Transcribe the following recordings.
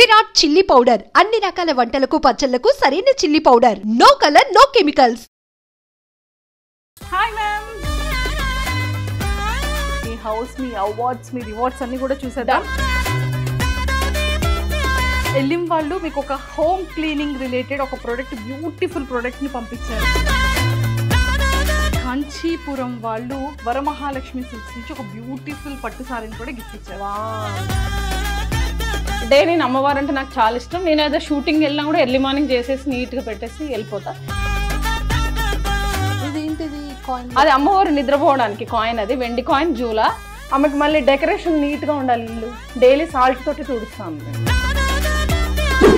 Virat chilli powder అన్ని రకాల వంటలకు పచ్చళ్లకు సరైన chilli powder. No colour no chemicals. Hi ma'am, మీ హౌస్, మీ అవార్డ్స్, మీ రివార్డ్స్ అన్ని కూడా చూసేద్దాం. ఎల్లిం వాళ్ళు మీకు ఒక హోమ్ క్లీనింగ్ రిలేటెడ్ ఒక ప్రోడక్ట్, బ్యూటిఫుల్ ప్రోడక్ట్ ని పంపించారు. కాంచీపురం వాళ్ళు వరమహాలక్ష్మి సిల్క్స్ నుంచి ఒక బ్యూటిఫుల్ పట్టు సారీని కూడా గిఫ్ట్ ఇచ్చారు. అంటే నేను అమ్మవారు అంటే నాకు చాలా ఇష్టం. నేను ఏదో షూటింగ్ వెళ్ళినా కూడా ఎర్లీ మార్నింగ్ చేసేసి నీట్గా పెట్టేసి వెళ్ళిపోతా. ఇదేంటిది కాయిన్? అది అమ్మవారు నిద్రపోవడానికి కాయిన్, అది వెండి కాయిన్ జూలా. ఆమెకు మళ్ళీ డెకరేషన్ నీట్గా ఉండాలి, ఇల్లు డైలీ సాల్ట్ తోటి తుడుస్తాను.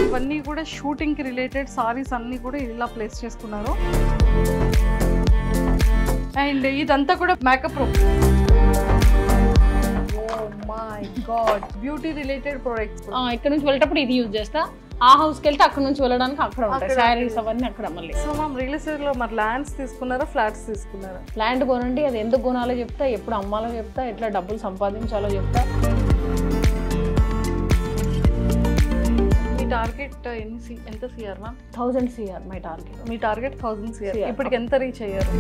ఇవన్నీ కూడా షూటింగ్ కి రిలేటెడ్ సారీస్ అన్ని కూడా ఇలా ప్లేస్ చేసుకున్నారు. అండ్ ఇదంతా కూడా makeup room. Oh my god, beauty related products. ఇక్కడ నుంచి వెళ్ళేటప్పుడు ఇది యూజ్ చేస్తా. ఆ హౌస్కి వెళ్తే అక్కడ నుంచి వెళ్ళడానికి అక్కడ ఉంటాయి శారీస్ అవన్నీ అక్కడ. మళ్ళీ సో మ్యామ్, రియల్ ఎస్టేట్ లో మరి ల్యాండ్స్ తీసుకున్నారా, ఫ్లాట్స్ తీసుకున్నారా? ల్యాండ్ కొనండి, అది ఎందుకు కొనాలో చెప్తా, ఎప్పుడు అమ్మాలో చెప్తా, ఎట్లా డబ్బులు సంపాదించాలో చెప్తా. మీ టార్గెట్ ఎంత CR ma'am? 1000 CR my target. Me target 1000 CR. ఇప్పటికి ఎంత రీచ్ అయ్యారు?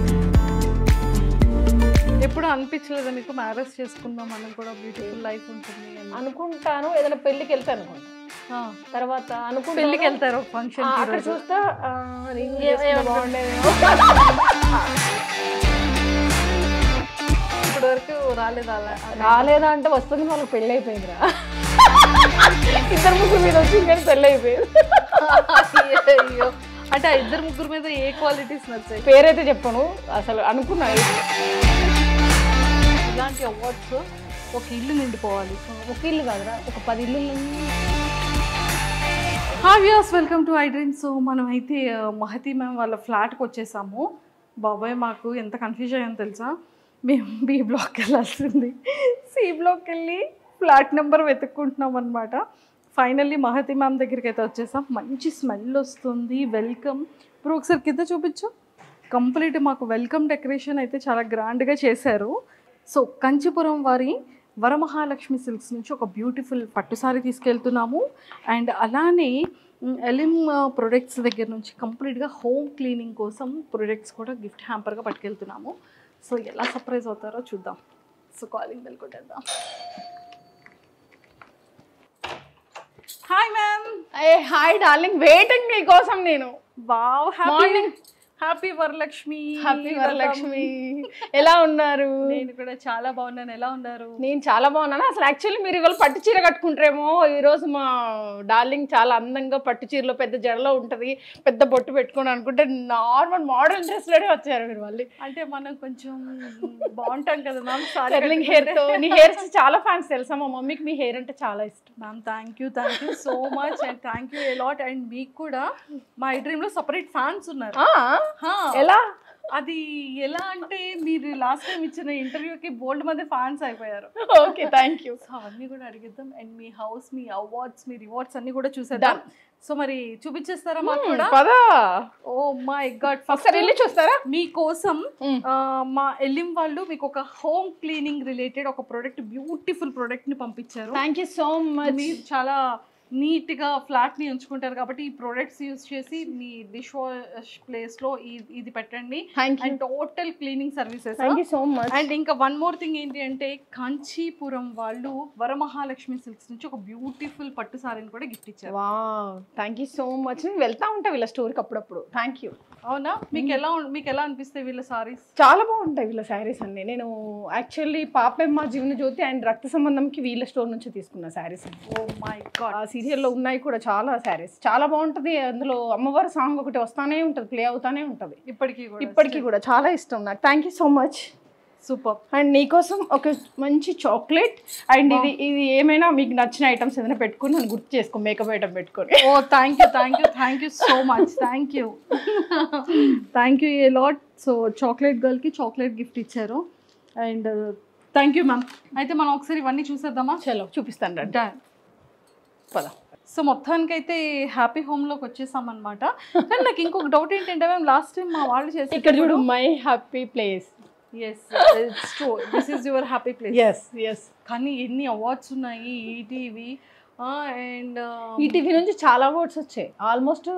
ఎప్పుడు అనిపించలేదా మీకు మ్యారేజ్ చేసుకుందాం మనం కూడా బ్యూటిఫుల్ లైఫ్ ఉంటుంది అనుకుంటాను. ఏదైనా పెళ్ళికి వెళ్తే అనుకుంటా, తర్వాత అనుకుంటా పెళ్ళికి వెళ్తారు ఫంక్షన్ అక్కడ చూస్తా బాగుండేది. ఇప్పటి వరకు రాలేదా అంటే వస్తుంది, వాళ్ళకి పెళ్ళి అయిపోయిందిరా. ఇద్దరు ముగ్గురు మీద వచ్చింది కానీ పెళ్ళి అయిపోయింది. అయ్యో, అంటే ఆ ఇద్దరు ముగ్గురు మీద ఏ క్వాలిటీస్ నచ్చాయి? పేరైతే చెప్పను, అసలు అనుకున్నా. ఇలాంటి అవార్డ్స్ ఒక ఇల్లు నిండిపోవాలి. ఒక ఇల్లు కాదురా, ఒక 10 ఇల్లు. Hi viewers, welcome to I dream. So మనం అయితే మహతి మ్యామ్ వాళ్ళ ఫ్లాట్కి వచ్చేసాము. బాబాయ్, మాకు ఎంత కన్ఫ్యూజ్ అయ్యామో తెలుసా? మేము బి బ్లాక్కి వెళ్ళాల్సింది, సి బ్లాక్కి వెళ్ళి ఫ్లాట్ నెంబర్ వెతుక్కుంటున్నాం అనమాట. ఫైనల్లీ మహతి మ్యామ్ దగ్గరికి అయితే వచ్చేసాం. మంచి స్మెల్ వస్తుంది. వెల్కమ్. ఇప్పుడు ఒకసారి కింద చూపించు. కంప్లీట్ మాకు వెల్కమ్ డెకరేషన్ అయితే చాలా గ్రాండ్గా చేశారు. సో కంచీపురం వారి వరమహాలక్ష్మి సిల్క్స్ నుంచి ఒక బ్యూటిఫుల్ పట్టు సారీ తీసుకెళ్తున్నాము. అండ్ అలానే ఎలిమ్ ప్రొడక్ట్స్ దగ్గర నుంచి కంప్లీట్గా హోమ్ క్లీనింగ్ కోసం ప్రొడక్ట్స్ కూడా గిఫ్ట్ హ్యాంపర్గా పట్టుకెళ్తున్నాము. సో ఎలా సర్ప్రైజ్ అవుతారో చూద్దాం. సో కాలింగ్ బెల్ కొట్టేద్దాం. Hi ma'am. Hi darling, waiting మీకోసం నేను. Wow, morning. Happy Varalakshmi. Happy Varalakshmi. ఎలా ఉన్నారు? నేను కూడా చాలా బాగున్నాను. ఎలా ఉన్నారు? నేను చాలా బాగున్నాను. అసలు యాక్చువల్లీ మీరు ఇవాళ పట్టు చీర కట్టుకుంటారేమో. ఈరోజు మా డార్లింగ్ చాలా అందంగా పట్టు చీరలో పెద్ద జడలో ఉంటుంది, పెద్ద బొట్టు పెట్టుకుని అనుకుంటే నార్మల్ మోడల్ డ్రెస్లోనే వచ్చారు మీరు మళ్ళీ. అంటే మనం కొంచెం బాగుంటాం కదా మ్యామ్ కర్లింగ్ హెయిర్తో. నీ హెయిర్స్ చాలా ఫ్యాన్స్ తెలుసా? మా మమ్మీకి మీ హెయిర్ అంటే చాలా ఇష్టం. Ma'am thank you so much and thank you allot. And మీకు కూడా మా ఐ డ్రీమ్లో సపరేట్ ఫ్యాన్స్ ఉన్నారు. ఎలా? అది ఎలా అంటే మీరు లాస్ట్ టైం ఇచ్చిన ఇంటర్వ్యూకి బోల్డ్ మంది ఫ్యాన్స్ అయిపోయారు. Okay, thank you. సో అవన్నీ కూడా అడిగిద్దాం. అండ్ మీ హౌస్, మీ అవార్డ్స్, మీ రివార్డ్స్ అన్ని కూడా చూసేద్దాం. సో మరి చూపించేస్తారా మాకు కూడా? ఓ మై గాడ్, ఒకసారి వెళ్ళి చూస్తారా? మీకోసం మా ఎల్లిం వాళ్ళు మీకు ఒక హోమ్ క్లీనింగ్ రిలేటెడ్ ఒక ప్రోడక్ట్, బ్యూటిఫుల్ ప్రోడక్ట్ ని పంపించారు. Thank you so much. మీరు చాలా నీట్గా ఫ్లాట్ని ఉంచుకుంటారు కాబట్టి ఈ ప్రోడక్ట్స్ యూజ్ చేసి మీ డిష్ వాష్ ప్లేస్లో ఇది పెట్టండి. And total cleaning services. Thank you so much. And ఇంకా వన్ మోర్ థింగ్ ఏంటి అంటే కాంచీపురం వాళ్ళు వరమహాలక్ష్మి సిల్క్స్ నుంచి ఒక బ్యూటిఫుల్ పట్టు సారీని కూడా గిఫ్ట్ ఇచ్చారు. Wow, thank you so much. నేను వెళ్తా ఉంటా వీళ్ళ స్టోర్కి అప్పుడప్పుడు. Thank you. అవునా? మీకు ఎలా అనిపిస్తాయి వీళ్ళ సారీస్? చాలా బాగుంటాయి వీళ్ళ శారీస్ అన్ని. నేను యాక్చువల్లీ పాపెమ్మ జీవన జ్యోతి అండ్ రక్త సంబంధంకి వీళ్ళ స్టోర్ నుంచి తీసుకున్న శారీస్. ఓ మై గాడ్, ఆ సీరియల్లో ఉన్నాయి కూడా చాలా శారీస్. చాలా బాగుంటుంది. అందులో అమ్మవారి సాంగ్ ఒకటి వస్తానే ఉంటుంది, ప్లే అవుతానే ఉంటుంది ఇప్పటికీ కూడా. చాలా ఇష్టం నాకు. Thank you so much. Super. And నీకోసం ఒక మంచి చాక్లెట్. అండ్ ఇది ఏమైనా మీకు నచ్చిన ఐటమ్స్ ఏదైనా పెట్టుకుని నన్ను గుర్తు చేసుకో, మేకప్ ఐటమ్ పెట్టుకొని. Oh thank you so much. Thank you a lot. So chocolate గర్ల్కి చాక్లెట్ గిఫ్ట్ ఇచ్చారు. And thank you ma'am. అయితే మనం ఒకసారి ఇవన్నీ చూసేద్దామా? చలో చూపిస్తాను రా. పదా. సో మొత్తానికి అయితే హ్యాపీ హోమ్లోకి వచ్చేసామన్నమాట. కానీ నాకు ఇంకొక డౌట్ ఏంటంటే మ్యామ్, లాస్ట్ టైం మా వాళ్ళు చేసి ఇక్కడ చూడు, my happy place. Yes, it's true. This is your happy place. Yes. కానీ ఎన్ని అవార్డ్స్ ఉన్నాయి, ఈటీవీ అండ్ ఈటీవీ నుంచి చాలా అవార్డ్స్ వచ్చాయి. ఆల్మోస్ట్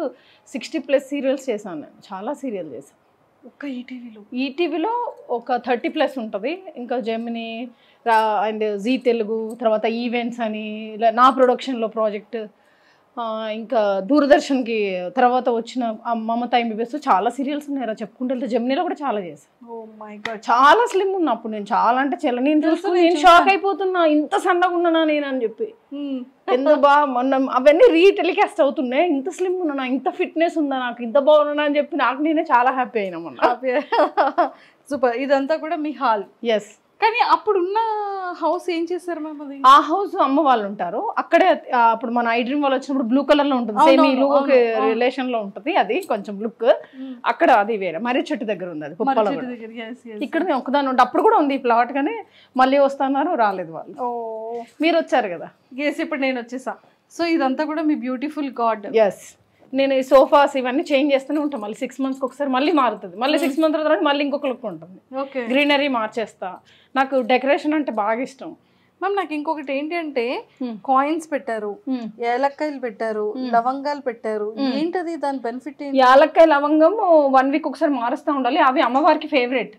60+ సీరియల్స్ చేశాను నేను. చాలా సీరియల్ చేశాను ఒక్క ఈటీవీలో. ఈటీవీలో ఒక 30+ ఉంటుంది. ఇంకా జెమినీ అండ్ జీ తెలుగు, తర్వాత ఈవెంట్స్ అని ఇలా నా ప్రొడక్షన్లో ప్రాజెక్ట్, ఇంకా దూరదర్శన్కి తర్వాత వచ్చిన మమతా ఎంబీబీఎస్ చాలా సీరియల్స్ ఉన్నాయి. చెప్పుకుంటే వెళ్తే జెమినీలో కూడా చాలా చేశాను. ఓ మై గాడ్, చాలా స్లిమ్ ఉన్నా అప్పుడు నేను. చాలా అంటే చాలా నేను చూసుకుని నేను షాక్ అయిపోతున్నా, ఇంత సన్నగా ఉన్నానా నేను అని చెప్పి. ఎంత బాగా మొన్న అవన్నీ రీటెలికాస్ట్ అవుతున్నాయి. ఇంత స్లిమ్ ఉన్నా, ఇంత ఫిట్నెస్ ఉందా నాకు, ఇంత బాగున్నా అని చెప్పి నాకు నేనే చాలా హ్యాపీ అయినా మొన్న. సూపర్. ఇదంతా కూడా మీ హాల్. ఎస్. కానీ అప్పుడున్న హౌస్ ఏం చేశారు మ్యామ్? అది ఆ హౌస్ అమ్మ వాళ్ళు ఉంటారు అక్కడే. అప్పుడు మన ఐ డ్రీమ్ వాళ్ళు వచ్చినప్పుడు బ్లూ కలర్ లో ఉంటుంది, సేమ్ ఈ లుక్ రిలేషన్ లో ఉంటుంది. అది కొంచెం లుక్ అక్కడ, అది వేరే మర్రి చెట్టు దగ్గర ఉంది. అది కుప్పలో ఇక్కడ ఒకదాని ఉంటే అప్పుడు కూడా ఉంది ఈ ప్లాట్, కానీ మళ్ళీ వస్తున్నారు, రాలేదు వాళ్ళు. మీరు వచ్చారు కదా. ఇప్పుడు నేను వచ్చేసా. సో ఇదంతా కూడా మీ బ్యూటిఫుల్ గాడ్. ఎస్. నేను ఈ సోఫాస్ ఇవన్నీ చేంజ్ చేస్తూనే ఉంటాను. మళ్ళీ 6 months ఒకసారి మళ్ళీ మారుతుంది. మళ్ళీ 6 months తర్వాత మళ్ళీ ఇంకొక లుక్ ఉంటుంది. గ్రీనరీ మార్చేస్తా. నాకు డెకరేషన్ అంటే బాగా ఇష్టం మ్యామ్. నాకు ఇంకొకటి ఏంటి అంటే కాయిన్స్ పెట్టారు, ఏలక్కాయలు పెట్టారు, లవంగాలు పెట్టారు. ఏంటది దాని బెనిఫిట్? యాలక్కాయ లవంగం 1 week ఒకసారి మారుస్తూ ఉండాలి. అవి అమ్మవారికి ఫేవరెట్.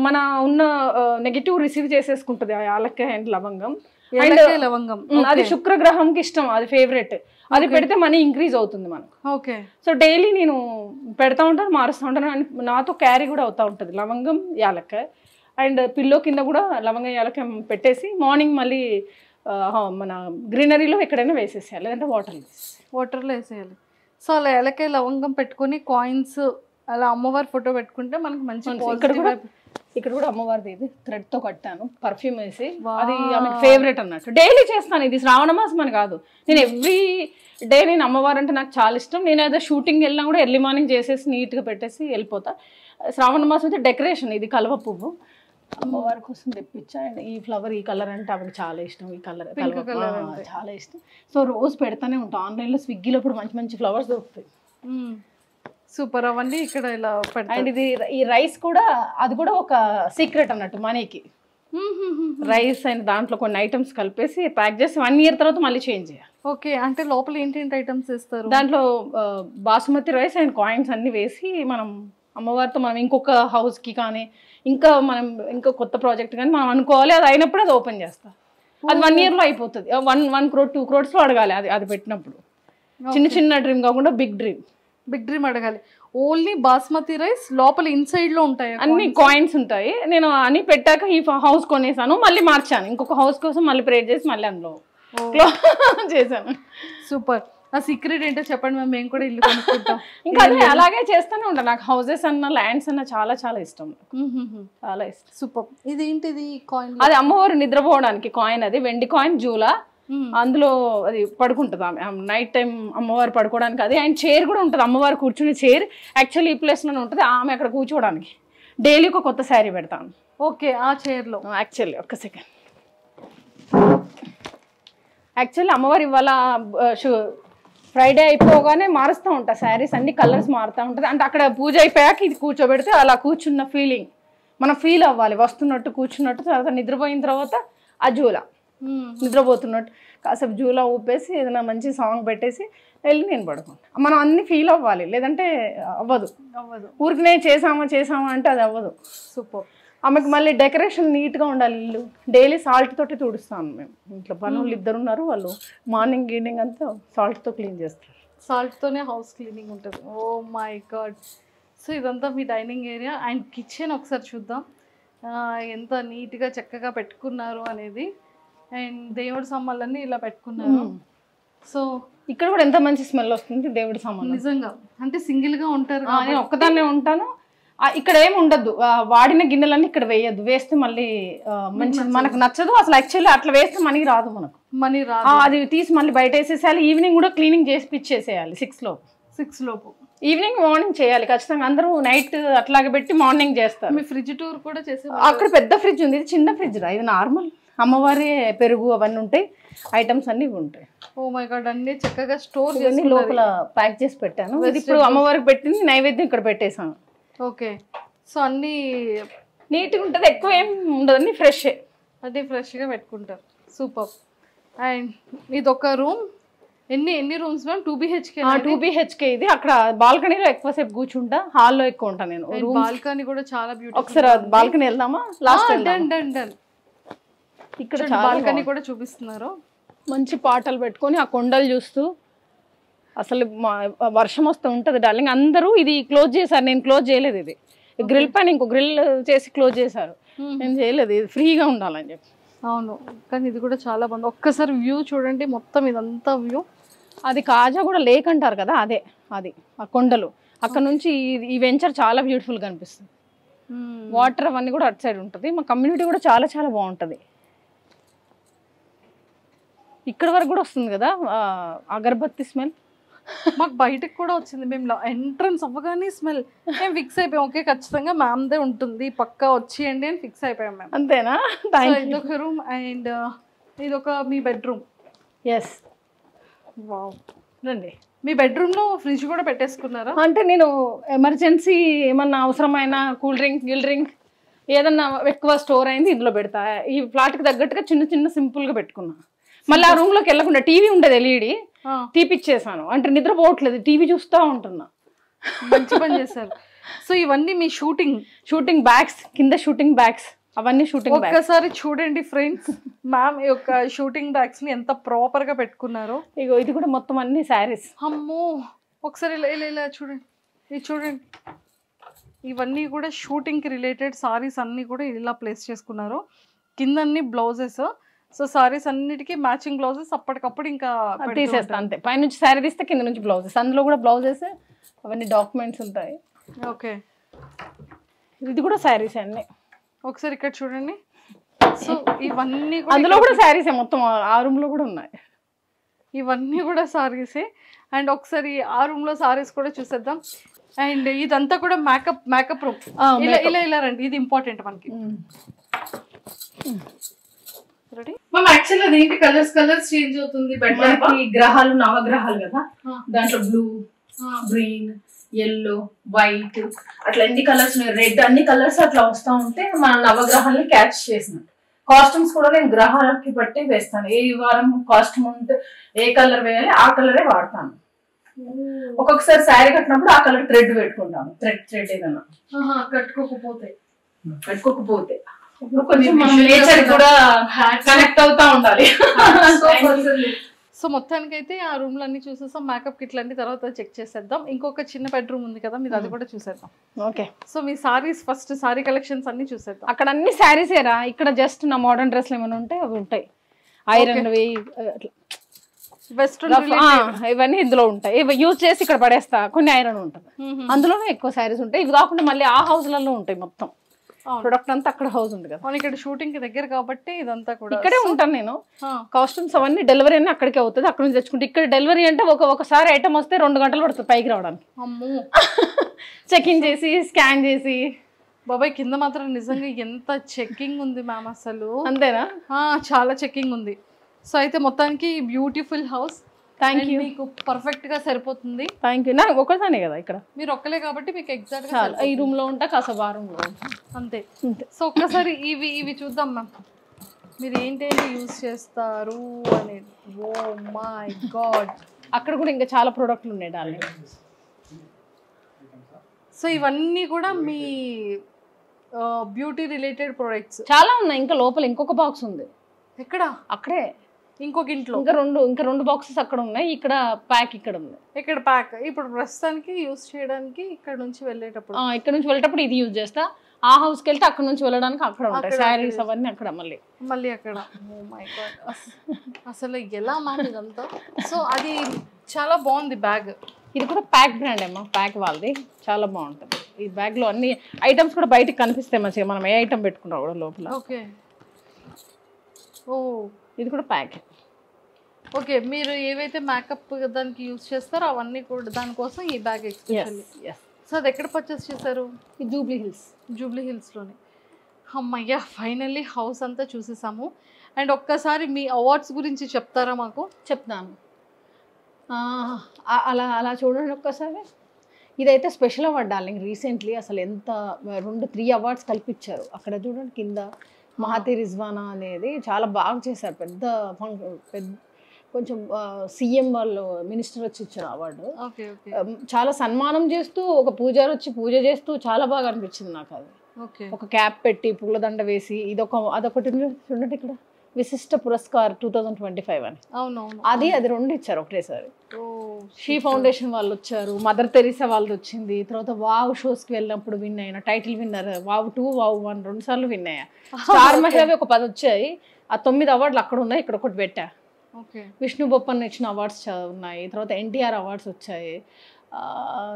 మన ఉన్న నెగిటివ్ రిసీవ్ చేసేసుకుంటుంది ఆ యాలక్కాయ అండ్ లవంగం. లవంగం అది శుక్రగ్రహంకి ఇష్టం, అది ఫేవరెట్. అది పెడితే మనీ ఇంక్రీజ్ అవుతుంది మనకు. ఓకే. సో డైలీ నేను పెడతా ఉంటాను, మారుస్తూ ఉంటాను. నాతో క్యారీ కూడా అవుతూ ఉంటుంది లవంగం యాలక్కాయ. అండ్ పిల్లో కింద కూడా లవంగం యాలక్కాయ పెట్టేసి మార్నింగ్ మళ్ళీ మన గ్రీనరీలో ఎక్కడైనా వేసేసేయాలి, లేదంటే వాటర్లో వేసేయాలి. సో అలా ఏలకాయ లవంగం పెట్టుకుని కాయిన్స్ అలా అమ్మవారి ఫోటో పెట్టుకుంటే మనకి మంచి. ఇక్కడ కూడా అమ్మవారిది ఇది థ్రెడ్ తో కట్టాను, పర్ఫ్యూమ్ వేసి. అది ఆమెకు ఫేవరెట్ అన్నట్టు. డైలీ చేస్తాను. ఇది శ్రావణ మాసం అని కాదు, నేను ఎవ్రీ డే నేను అమ్మవారు అంటే నాకు చాలా ఇష్టం. నేను ఏదో షూటింగ్ వెళ్ళినా కూడా ఎర్లీ మార్నింగ్ చేసేసి నీట్గా పెట్టేసి వెళ్ళిపోతా. శ్రావణ మాసం అయితే డెకరేషన్ ఇది కలువ పువ్వు అమ్మవారి కోసం తెప్పించా. అండ్ ఈ ఫ్లవర్, ఈ కలర్ అంటే ఆమెకు చాలా ఇష్టం. ఈ కలర్ చాలా ఇష్టం. సో రోజు పెడతానే ఉంటాం. ఆన్లైన్లో స్విగ్గీలో ఇప్పుడు మంచి మంచి ఫ్లవర్స్ దొరుకుతాయి. సూపర్. అవన్నీ ఇక్కడ ఇలా అండ్ ఇది ఈ రైస్ కూడా, అది కూడా ఒక సీక్రెట్ అన్నట్టు మనీకి. రైస్ అండ్ దాంట్లో కొన్ని ఐటమ్స్ కలిపేసి ప్యాక్ చేసి 1 year తర్వాత మళ్ళీ చేంజ్ చేయాలి. ఓకే. అంటే లోపల ఏంటేంటి ఐటమ్స్ వేస్తారు? దాంట్లో బాసుమతి రైస్ అండ్ కాయిన్స్ అన్ని వేసి మనం అమ్మవారితో మనం ఇంకొక హౌస్కి కానీ ఇంకా మనం ఇంకో కొత్త ప్రాజెక్ట్ కానీ మనం అనుకోవాలి. అది అయినప్పుడు అది ఓపెన్ చేస్తాం. అది 1 yearలో అయిపోతుంది. 1 crore 2 crores అడగాలి అది పెట్టినప్పుడు. చిన్న డ్రీమ్ కాకుండా బిగ్ డ్రీమ్ అడగాలి. ఓన్లీ బాస్మతి రైస్ లోపల ఇన్సైడ్ లో ఉంటాయి, అన్ని కాయిన్స్ ఉంటాయి. నేను అని పెట్టాక ఈ హౌస్ కొనేసాను, మళ్ళీ మార్చాను. ఇంకొక హౌస్ కోసం మళ్ళీ ప్రేర్ చేసి మళ్ళీ అందులో చేశాను. సూపర్. ఆ సీక్రెట్ ఏంటో చెప్పండి మ్యామ్, మేము కూడా ఇల్లు కొనుక్కుంటాం. ఇంకా అదే అలాగే చేస్తూనే ఉంటాను. నాకు హౌసెస్ అన్న ల్యాండ్స్ అన్న చాలా చాలా ఇష్టం, చాలా ఇష్టం. సూపర్. ఇదేంటిది కాయిన్? అది అమ్మవారు నిద్రపోవడానికి కాయిన్. అది వెండి కాయిన్ జూలా. అందులో అది పడుకుంటుంది ఆమె నైట్ టైం అమ్మవారు పడుకోవడానికి. అది అండ్ చైర్ కూడా ఉంటుంది, అమ్మవారు కూర్చునే చైర్ యాక్చువల్లీ ఈ ప్లేస్లోనే ఉంటుంది. ఆమె అక్కడ కూర్చోవడానికి డైలీ ఒక కొత్త శారీ పెడతాను. ఓకే. ఆ చైర్లో యాక్చువల్లీ ఒక్క సెకండ్. యాక్చువల్లీ అమ్మవారు ఇవాళ ఫ్రైడే అయిపోగానే మారుస్తూ ఉంటా శారీస్, అన్ని కలర్స్ మారుతూ ఉంటుంది. అంటే అక్కడ పూజ అయిపోయాక ఇది కూర్చోబెడితే అలా కూర్చున్న ఫీలింగ్ మనం ఫీల్ అవ్వాలి, వస్తున్నట్టు కూర్చున్నట్టు. తర్వాత నిద్రపోయిన తర్వాత ఆ జూలా నిద్రపోతున్నట్టు కాసేపు జూలా ఊపేసి ఏదైనా మంచి సాంగ్ పెట్టేసి వెళ్ళి నేను పడుకుంటా. మనం అన్ని ఫీల్ అవ్వాలి, లేదంటే అవ్వదు. ఊరికనే చేసామా అంటే అది అవ్వదు. సూపర్. ఆమెకు మళ్ళీ డెకరేషన్ నీట్గా ఉండాలి. ఇల్లు డైలీ సాల్ట్ తోటి తుడుస్తాను మేము. ఇంట్లో పనులు 2 ఉన్నారు, వాళ్ళు మార్నింగ్ ఈవినింగ్ అంతా సాల్ట్తో క్లీన్ చేస్తారు. సాల్ట్తోనే హౌస్ క్లీనింగ్ ఉంటుంది. ఓ మై గాడ్. సో ఇదంతా మీ డైనింగ్ ఏరియా అండ్ కిచెన్ ఒకసారి చూద్దాం ఎంత నీట్గా చక్కగా పెట్టుకున్నారు అనేది. అండ్ దేవుడి సామాన్లన్నీ ఇలా పెట్టుకున్నారు. సో ఇక్కడ కూడా ఎంత మంచి స్మెల్ వస్తుంది దేవుడి సామాన్లు. నిజంగా అంటే సింగిల్గా ఉంటారు. నేను ఒక్కదాన్నే ఉంటాను. ఇక్కడ ఏమి ఉండద్దు, వాడిన గిన్నెలన్నీ ఇక్కడ వేయద్దు. వేస్తే మళ్ళీ మంచి మనకు నచ్చదు అసలు. యాక్చువల్లీ అట్లా వేస్తే మనీ రాదు, మనకు మనీ రాదు. అది తీసి మళ్ళీ బయట వేసేసేయాలి. ఈవినింగ్ కూడా క్లీనింగ్ చేసి పిచ్చేసేయాలి 6 లోపు. ఈవినింగ్ మార్నింగ్ చేయాలి ఖచ్చితంగా. అందరూ నైట్ అట్లాగే పెట్టి మార్నింగ్ చేస్తారు. మీ ఫ్రిడ్జ్ టూర్ కూడా చేసే అక్కడ పెద్ద ఫ్రిడ్జ్ ఉంది, ఇది చిన్న ఫ్రిడ్జ్ రా. ఇది నార్మల్ అమ్మవారి పెరుగు అవన్నీ ఉంటాయి, ఐటమ్స్ అన్ని ఉంటాయి. Oh my god. అన్ని చక్కగా స్టోర్ చేసి లోపల ప్యాక్ చేసి పెట్టాను. ఇది ఇప్పుడు అమ్మవారికి పెట్టింది, నైవేద్యం ఇక్కడ పెట్టేసాను. ఓకే. సో అన్నీ నీట్గా ఉంటుంది, ఎక్కువ ఏం ఉండదు, అన్ని ఫ్రెష్. అదే ఫ్రెష్గా పెట్టుకుంటారు. సూపర్. అండ్ ఇది ఒక రూమ్. ఎన్ని రూమ్స్ మ్యామ్? 2 BHK. 2 BHK ఇది. అక్కడ బాల్కనీలో ఎక్కువసేపు కూర్చుంటా, హాల్లో ఎక్కువ ఉంటాను నేను. బాల్కనీ కూడా చాలా బ్యూటిఫుల్. ఒకసారి బాల్కనీ వెళ్దామా? Last done. ఇక్కడ బాల్కనీ కూడా చూపిస్తున్నారు. మంచి పాటలు పెట్టుకొని ఆ కొండలు చూస్తూ, అసలు వర్షం వస్తూ ఉంటుంది డార్లింగ్. అందరూ ఇది క్లోజ్ చేశారు, నేను క్లోజ్ చేయలేదు. ఇది గ్రిల్ పైన ఇంకో గ్రిల్ చేసి క్లోజ్ చేశారు, నేను చేయలేదు. ఇది ఫ్రీగా ఉండాలని చెప్పి. అవును, కానీ ఇది కూడా చాలా బాగుంది. ఒక్కసారి వ్యూ చూడండి, మొత్తం ఇదంతా వ్యూ. అది కాజా కూడా లేక్ అంటారు కదా, అదే అది ఆ కొండలు. అక్కడ నుంచి ఈ వెంచర్ చాలా బ్యూటిఫుల్గా అనిపిస్తుంది. వాటర్ అవన్నీ కూడా అటు సైడ్ ఉంటుంది. మా కమ్యూనిటీ కూడా చాలా చాలా బాగుంటుంది. ఇక్కడ వరకు కూడా వస్తుంది కదా అగరబత్తి స్మెల్. మాకు బయటకు కూడా వచ్చింది. మేము ఎంట్రన్స్ అవ్వగానే స్మెల్. మేము ఫిక్స్ అయిపోయాం, ఓకే ఖచ్చితంగా మ్యామ్దే ఉంటుంది, పక్కా వచ్చేయండి అని ఫిక్స్ అయిపోయాం మేము. అంతేనా? ఇదొక రూమ్ అండ్ ఇదొక మీ బెడ్రూమ్. ఎస్. వావ్. రండి. మీ బెడ్రూమ్లో ఫ్రిడ్జ్ కూడా పెట్టేసుకున్నారా? అంటే నేను ఎమర్జెన్సీ ఏమన్నా అవసరమైన కూల్ డ్రింక్ ఏదన్నా ఎక్కువ స్టోర్ అయింది ఇందులో పెడతా. ఈ ఫ్లాట్కి తగ్గట్టుగా చిన్న చిన్న సింపుల్గా పెట్టుకున్నా. మళ్ళీ ఆ రూమ్లోకి వెళ్ళకుండా టీవీ ఉండేది ఎల్ఈడి, తీపిచ్చేసాను. అంటే నిద్రపోవట్లేదు, టీవీ చూస్తూ ఉంటున్నా. మంచి పని చేశారు. సో ఇవన్నీ మీ షూటింగ్ బ్యాగ్స్, కింద షూటింగ్ బ్యాగ్స్, అవన్నీ షూటింగ్ బ్యాగ్స్. ఒక్కసారి చూడండి ఫ్రెండ్స్, మ్యామ్ ఈ యొక్క షూటింగ్ బ్యాగ్స్ ని ఎంత ప్రాపర్ గా పెట్టుకున్నారో. ఇగో ఇది కూడా మొత్తం అన్ని శారీస్. అమ్మో, ఒకసారి ఇలా చూడండి, ఇది చూడండి. ఇవన్నీ కూడా షూటింగ్ కి రిలేటెడ్ సారీస్ అన్ని కూడా ఇలా ప్లేస్ చేసుకున్నారు. కింద అన్ని బ్లౌజెస్. సో సారీస్ అన్నిటికీ మ్యాచింగ్ బ్లౌజెస్ అప్పటికప్పుడు ఇంకా తీసేస్తా అంతే. పైనుంచి శారీ తీస్తే కింద నుంచి బ్లౌజెస్, అందులో కూడా బ్లౌజెస్ అవన్నీ డాక్యుమెంట్స్ ఉంటాయి. ఓకే, ఇది కూడా శారీస్ అన్ని. ఒకసారి ఇక్కడ చూడండి. సో ఇవన్నీ అందులో కూడా శారీసే, మొత్తం ఆ రూమ్ లో కూడా ఉన్నాయి. ఇవన్నీ కూడా సారీసే. అండ్ ఒకసారి ఆ రూమ్ లో సారీస్ కూడా చూసేద్దాం. అండ్ ఇదంతా కూడా మేకప్ రూమ్. ఇలా రండి, ఇది ఇంపార్టెంట్ మనకి. Ready ma'am? యాక్చువల్లీ అదేంటి కలర్స్ చేంజ్ అవుతుంది? గ్రహాలు నవగ్రహాలు కదా, దాంట్లో బ్లూ, గ్రీన్, ఎల్లో, వైట్ అట్లా ఎన్ని కలర్స్ ఉన్నాయి, రెడ్, అన్ని కలర్స్ అట్లా వస్తూ ఉంటే మన నవగ్రహాలని క్యాచ్ చేసినట్టు. కాస్ట్యూమ్స్ కూడా నేను గ్రహాలకి బట్టి వేస్తాను. ఏ వారం కాస్ట్యూమ్ ఉంటే ఏ కలర్ వేయాలి ఆ కలరే వాడతాను. ఒక్కొక్కసారి శారీ కట్టినప్పుడు ఆ కలర్ థ్రెడ్ పెట్టుకుంటాను. థ్రెడ్ ఏదైనా కట్టుకోకపోతే ఇప్పుడు కొంచెం నేచర్ కూడా కనెక్ట్ అవుతా ఉండాలి. సో మొత్తానికి అయితే ఆ రూమ్ లో అన్ని చూసేసాం. మేకప్ కిట్లు అన్ని తర్వాత చెక్ చేసేద్దాం. ఇంకొక చిన్న బెడ్రూమ్ ఉంది కదా, మీరు అది కూడా చూసేద్దాం. ఓకే. సో మీ సారీస్ ఫస్ట్, సారీ కలెక్షన్స్ అన్ని చూసేద్దాం. అక్కడ అన్ని సారీస్ ఏరా, ఇక్కడ జస్ట్ నా మోడర్న్ డ్రెస్లు ఏమైనా ఉంటే అవి ఉంటాయి. ఐరన్ వెస్ట్రన్ ఇవన్నీ ఇందులో ఉంటాయి. ఇవి యూజ్ చేసి ఇక్కడ పడేస్తా. కొన్ని ఐరన్ ఉంటుంది, అందులోనే ఎక్కువ సారీస్ ఉంటాయి. ఇవి కాకుండా మళ్ళీ ఆ హౌస్లలో ఉంటాయి. మొత్తం ప్రొడక్ట్ అంతా అక్కడ హౌస్ ఉంది కదా, ఇక్కడ షూటింగ్ కి దగ్గర కాబట్టి ఇదంతా కూడా ఇక్కడే ఉంటాను నేను. కాస్ట్యూమ్స్ అవన్నీ డెలివరీ అన్నీ అక్కడికే అవుతుంది, అక్కడ నుంచి తెచ్చుకుంటే. ఇక్కడ డెలివరీ అంటే ఒకసారి ఐటమ్ వస్తే 2 గంటలు పడుతుంది పైకి రావడానికి. అమ్మో, చెకింగ్ చేసి స్కాన్ చేసి. బాబాయ్ కింద మాత్రం నిజంగా ఎంత చెకింగ్ ఉంది మ్యామ్ అసలు. అంతేనా? చాలా చెకింగ్ ఉంది. సో అయితే మొత్తానికి బ్యూటిఫుల్ హౌస్. Thank you. మీకు పర్ఫెక్ట్ గా సరిపోతుంది. Thank you. నాకు ఒకసారి కదా ఇక్కడ, మీరు ఒక్కలే కాబట్టి మీకు ఎగ్జాక్ట్ గా ఈ రూమ్ లో ఉంటా, కాసేపు ఆ రూమ్ లో అంతే. సో ఒక్కసారి ఇవి చూద్దాం మ్యామ్, మీరు ఏంటేంటి యూజ్ చేస్తారు అని. ఓ మై గాడ్, అక్కడ కూడా ఇంకా చాలా ప్రోడక్ట్లు ఉన్నాయి డార్లింగ్. సో ఇవన్నీ కూడా మీ బ్యూటీ రిలేటెడ్ ప్రొడక్ట్స్ చాలా ఉన్నాయి. ఇంకా లోపల ఇంకొక బాక్స్ ఉంది. ఎక్కడ? అక్కడే ఇంకొక ఇంట్లో ఇంకా రెండు బాక్సెస్ అక్కడ ఉన్నాయి. ఇక్కడ ప్యాక్ ఇక్కడ ఉంది. ఇక్కడ ప్యాక్ ఇప్పుడు ప్రస్తుతానికి యూజ్ చేయడానికి ఇక్కడ నుంచి వెళ్ళేటప్పుడు ఇది యూజ్ చేస్తా. ఆ హౌస్కి వెళ్తే అక్కడ నుంచి వెళ్ళడానికి అక్కడ ఉంటాయి శారీస్ అవన్నీ అక్కడ మళ్ళీ అక్కడ. ఓ మై గాడ్, అసలు ఎలా మ్యామ్ ఇదంతా. సో అది చాలా బాగుంది బ్యాగ్. ఇది కూడా ప్యాక్ బ్రాండ్ ఏమో, ప్యాక్ వాళ్ళది, చాలా బాగుంటుంది. ఈ బ్యాగ్ లో అన్ని ఐటమ్స్ కూడా బయటకు కనిపిస్తాయి మంచిగా, మనం ఏ ఐటమ్ పెట్టుకున్నా కూడా లోపల. ఓకే. ఓ ఇది కూడా ప్యాక్. ఓకే, మీరు ఏవైతే మేకప్ దానికి యూజ్ చేస్తారో అవన్నీ కూడా దానికోసం ఈ బ్యాగ్ ఎక్స్పెషల్లీ. సో అది ఎక్కడ పర్చేస్ చేశారు? ఈ జూబ్లీ హిల్స్లోనే. అమ్మయ్య, ఫైనల్లీ హౌస్ అంతా చూసేసాము. అండ్ ఒక్కసారి మీ అవార్డ్స్ గురించి చెప్తారా మాకు? చెప్తాను. అలా చూడండి ఒక్కసారి. ఇదైతే స్పెషల్ అవార్డ్ డార్లింగ్. రీసెంట్లీ అసలు ఎంత 2-3 అవార్డ్స్ కల్పించారు. అక్కడ చూడండి కింద మహతి రిజ్వానా అనేది చాలా బాగా చేశారు. పెద్ద కొంచెం సీఎం వాళ్ళు మినిస్టర్ వచ్చి ఇచ్చారు అవార్డు. ఓకే ఓకే చాలా సన్మానం చేస్తూ ఒక పూజారి వచ్చి పూజ చేస్తూ చాలా బాగా అనిపించింది నాకు. అది ఓకే ఒక క్యాప్ పెట్టి పూలదండ వేసి అదొకటి చూడండి ఇక్కడ విశిష్ట పురస్కార్ 2025 అని. అవునవును అది 2 ఇచ్చారు ఒకటేసారి. ఓ షీ ఫౌండేషన్ వాళ్ళు వచ్చారు, మదర్ తెరీసా వాళ్ళది వచ్చింది. తర్వాత వావ్ షోస్కి వెళ్ళినప్పుడు విన్ అయినా, టైటిల్ విన్నర్ వావ్ 2 వావ్ 1 2 సార్లు విన్ అయ్యా. స్టార్ మహిళవి ఒక 10 వచ్చాయి. ఆ 9 అవార్డులు అక్కడ ఉన్నాయి, ఇక్కడ ఒకటి పెట్టా. ఓకే విష్ణు బొప్పన్న ఇచ్చిన అవార్డ్స్ ఉన్నాయి. తర్వాత ఎన్టీఆర్ అవార్డ్స్ వచ్చాయి.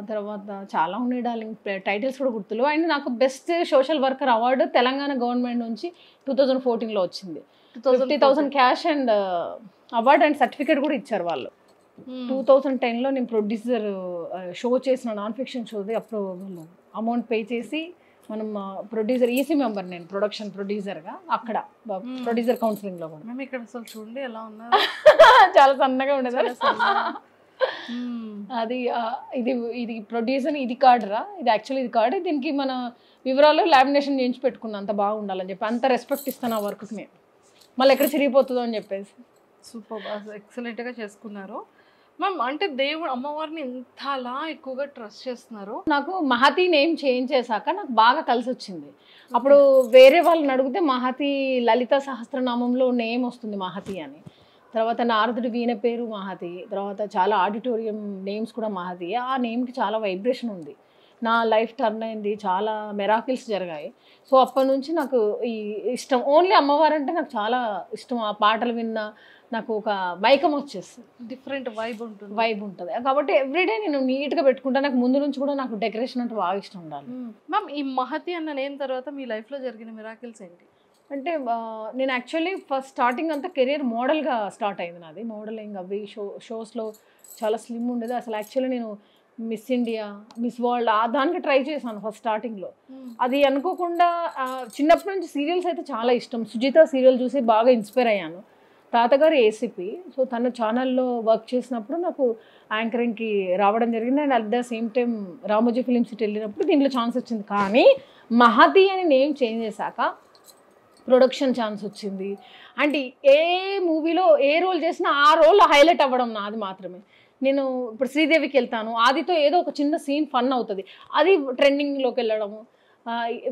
తర్వాత చాలా ఉన్నాయి డార్లింగ్, టైటిల్స్ కూడా గుర్తులు. అండ్ నాకు best social worker award Telangana government నుంచి 2014లో వచ్చింది. 50,000 cash and award and certificate కూడా ఇచ్చారు వాళ్ళు. 2010లో నేను ప్రొడ్యూసర్ షో చేసిన నాన్ ఫిక్షన్ షోది. అప్పుడు వాళ్ళు అమౌంట్ పే చేసి మనం ప్రొడ్యూసర్ ఈసీ మెంబర్, నేను ప్రొడక్షన్ ప్రొడ్యూసర్గా అక్కడ ప్రొడ్యూసర్ కౌన్సిలింగ్లో కూడా. మేము ఇక్కడ అసలు చూడండి ఎలా ఉన్నారు. చాలా సన్నగా ఉండేది. అది ఇది ప్రొడ్యూసర్, ఇది కార్డురా, ఇది యాక్చువల్లీ ఇది కార్డు. దీనికి మన వివరాలు లామినేషన్ చేయించి పెట్టుకున్నా, అంత బాగుండాలని చెప్పి. అంత రెస్పెక్ట్ ఇస్తాను ఆ వర్క్కి నేను, మళ్ళీ ఎక్కడ చిరిగిపోతుందో అని చెప్పేసి. సూపర్, ఎక్సలెంట్గా చేసుకున్నారు మ్యామ్. అంటే దేవుడు అమ్మవారిని ఎంత అలా ఎక్కువగా ట్రస్ట్ చేస్తున్నారు. నాకు మహతి నేమ్ చేంజ్ చేశాక నాకు బాగా కలిసి వచ్చింది. అప్పుడు వేరే వాళ్ళని అడిగితే మహతి లలిత సహస్రనామంలో నేమ్ వస్తుంది మహతి అని. తర్వాత నారదుడి వీణ పేరు మహతి. తర్వాత చాలా ఆడిటోరియం నేమ్స్ కూడా మహతి. ఆ నేమ్కి చాలా వైబ్రేషన్ ఉంది. నా లైఫ్ టర్న్ అయింది, చాలా మెరాకిల్స్ జరిగాయి. సో అప్పటి నుంచి నాకు ఈ ఇష్టం. ఓన్లీ అమ్మవారు అంటే నాకు చాలా ఇష్టం. ఆ పాటలు విన్నా నాకు ఒక మైకం వచ్చేస్తుంది, డిఫరెంట్ వైబ్ ఉంటుంది. కాబట్టి ఎవ్రీడే నేను నీట్గా పెట్టుకుంటాను. నాకు ముందు నుంచి కూడా నాకు డెకరేషన్ అంటే బాగా ఇష్టం ఉండాలి. మ్యామ్ ఈ మహతి అన్న నేమ్ తర్వాత మీ లైఫ్లో జరిగిన మిరాకిల్స్ ఏంటి? అంటే నేను యాక్చువల్లీ ఫస్ట్ స్టార్టింగ్ అంతా కెరీర్ మోడల్గా స్టార్ట్ అయింది నాది. మోడలింగ్ అవి షోస్లో చాలా స్లిమ్ ఉండేది. అసలు యాక్చువల్లీ నేను మిస్ ఇండియా, మిస్ వరల్డ్ దానికి ట్రై చేశాను ఫస్ట్ స్టార్టింగ్లో. అది అనుకోకుండా చిన్నప్పటి నుంచి సీరియల్స్ అయితే చాలా ఇష్టం. సుజిత సీరియల్ చూసి బాగా ఇన్స్పైర్ అయ్యాను. తాతగారు ఏసీపీ, సో తన ఛానల్లో వర్క్ చేసినప్పుడు నాకు యాంకరింగ్కి రావడం జరిగింది. And at the same time Ramoji film city వెళ్ళినప్పుడు దీంట్లో ఛాన్స్ వచ్చింది. కానీ మహతి అని నేమ్ చేంజ్ చేశాక ప్రొడక్షన్ ఛాన్స్ వచ్చింది. అంటే ఏ మూవీలో ఏ రోల్ చేసినా ఆ రోల్ హైలైట్ అవ్వడం నాది మాత్రమే. నేను ఇప్పుడు శ్రీదేవికి వెళ్తాను, ఆదితో ఏదో ఒక చిన్న సీన్ ఫన్ అవుతుంది, అది ట్రెండింగ్లోకి వెళ్ళడము,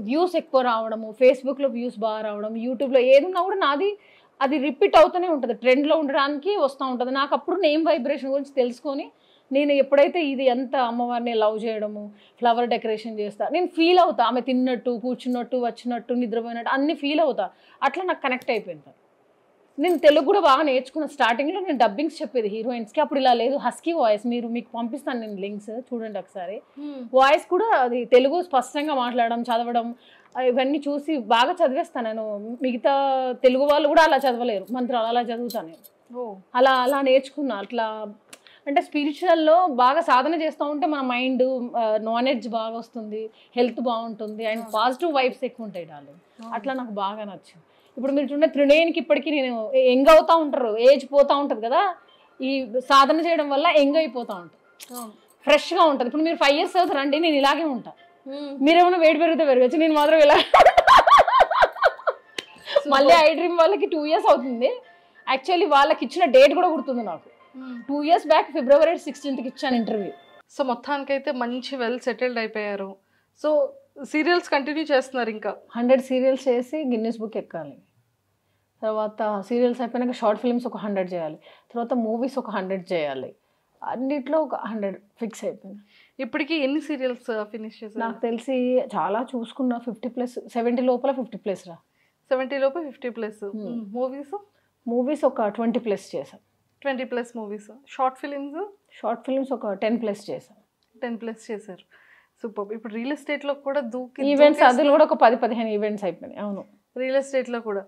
వ్యూస్ ఎక్కువ రావడము, ఫేస్బుక్లో వ్యూస్ బాగా రావడం, యూట్యూబ్లో ఏదున్నా కూడా నాది అది రిపీట్ అవుతూనే ఉంటుంది, ట్రెండ్లో ఉండడానికి వస్తూ ఉంటుంది. నాకు అప్పుడు నేమ్ వైబ్రేషన్ గురించి తెలుసుకొని నేను ఎప్పుడైతే ఇది ఎంత అమ్మవారిని లవ్ చేయడము, ఫ్లవర్ డెకరేషన్ చేస్తా, నేను ఫీల్ అవుతా. ఆమె తిన్నట్టు, కూర్చున్నట్టు, వచ్చినట్టు, నిద్రపోయినట్టు అన్ని ఫీల్ అవుతా. అట్లా నాకు కనెక్ట్ అయిపోయింది. నేను తెలుగు కూడా బాగా నేర్చుకున్న. స్టార్టింగ్లో నేను డబ్బింగ్స్ చెప్పేది హీరోయిన్స్కి. అప్పుడు ఇలా లేదు, హస్కీ వాయిస్. మీకు పంపిస్తాను నేను లింక్స్, చూడండి ఒకసారి. వాయిస్ కూడా అది తెలుగు స్పష్టంగా మాట్లాడడం, చదవడం ఇవన్నీ చూసి బాగా చదివేస్తాను నేను. మిగతా తెలుగు వాళ్ళు కూడా అలా చదవలేరు, మంత్రాలు అలా చదువుతాను నేను. అలా నేర్చుకున్నా. అట్లా అంటే స్పిరిచువల్లో బాగా సాధన చేస్తూ ఉంటే మన మైండ్ నాలెడ్జ్ బాగా వస్తుంది, హెల్త్ బాగుంటుంది, అండ్ పాజిటివ్ వైబ్స్ ఎక్కువ ఉంటాయి డార్లింగ్. అట్లా నాకు బాగా నచ్చింది. ఇప్పుడు మీరు చూడండి త్రినేనికి ఇప్పటికీ నేను యంగ్ అవుతూ ఉంటారు, ఏజ్ పోతూ ఉంటుంది కదా, ఈ సాధన చేయడం వల్ల యంగ్ అయిపోతూ ఉంటుంది, ఫ్రెష్గా ఉంటుంది. ఇప్పుడు మీరు 5 years అవుతారు రండి, నేను ఇలాగే ఉంటా. మీరేమైనా వేడి పెరిగితే పెరగచ్చు, నేను మాత్రం ఇలా. మళ్ళీ ఐ డ్రీమ్ వాళ్ళకి 2 years అవుతుంది. యాక్చువల్లీ వాళ్ళకి ఇచ్చిన డేట్ కూడా గుర్తుంది నాకు. 2 years బ్యాక్ February 16th ఇచ్చాను ఇంటర్వ్యూ. సో మొత్తానికైతే మంచి వెల్ సెటిల్డ్ అయిపోయారు. సో సీరియల్స్ కంటిన్యూ చేస్తున్నారు, ఇంకా 100 సీరియల్స్ చేసి గిన్నెస్ బుక్ ఎక్కాలి. తర్వాత సీరియల్స్ అయిపోయినాక షార్ట్ ఫిల్మ్స్ ఒక 100 చేయాలి. తర్వాత మూవీస్ ఒక 100 చేయాలి. అన్నిట్లో ఒక 100 ఫిక్స్ అయిపోయింది. ఇప్పటికి ఎన్ని సీరియల్స్ ఫినిష్ చేశారు? నాకు తెలిసి చాలా చూసుకున్నా 50+, 70 లోపల 50+ రా. 70 లోపు 50+. మూవీస్ ఒక 20+ చేశాను. 20+ మూవీస్. షార్ట్ ఫిలిమ్స్ ఒక 10+ చేశాను. 10+ చేశారు. సూపర్. ఇప్పుడు రియల్ ఎస్టేట్లో కూడా ఈవెంట్స్ అందులో కూడా ఒక 10-15 ఈవెంట్స్ అయిపోయినాయి. అవును, రియల్ ఎస్టేట్లో కూడా.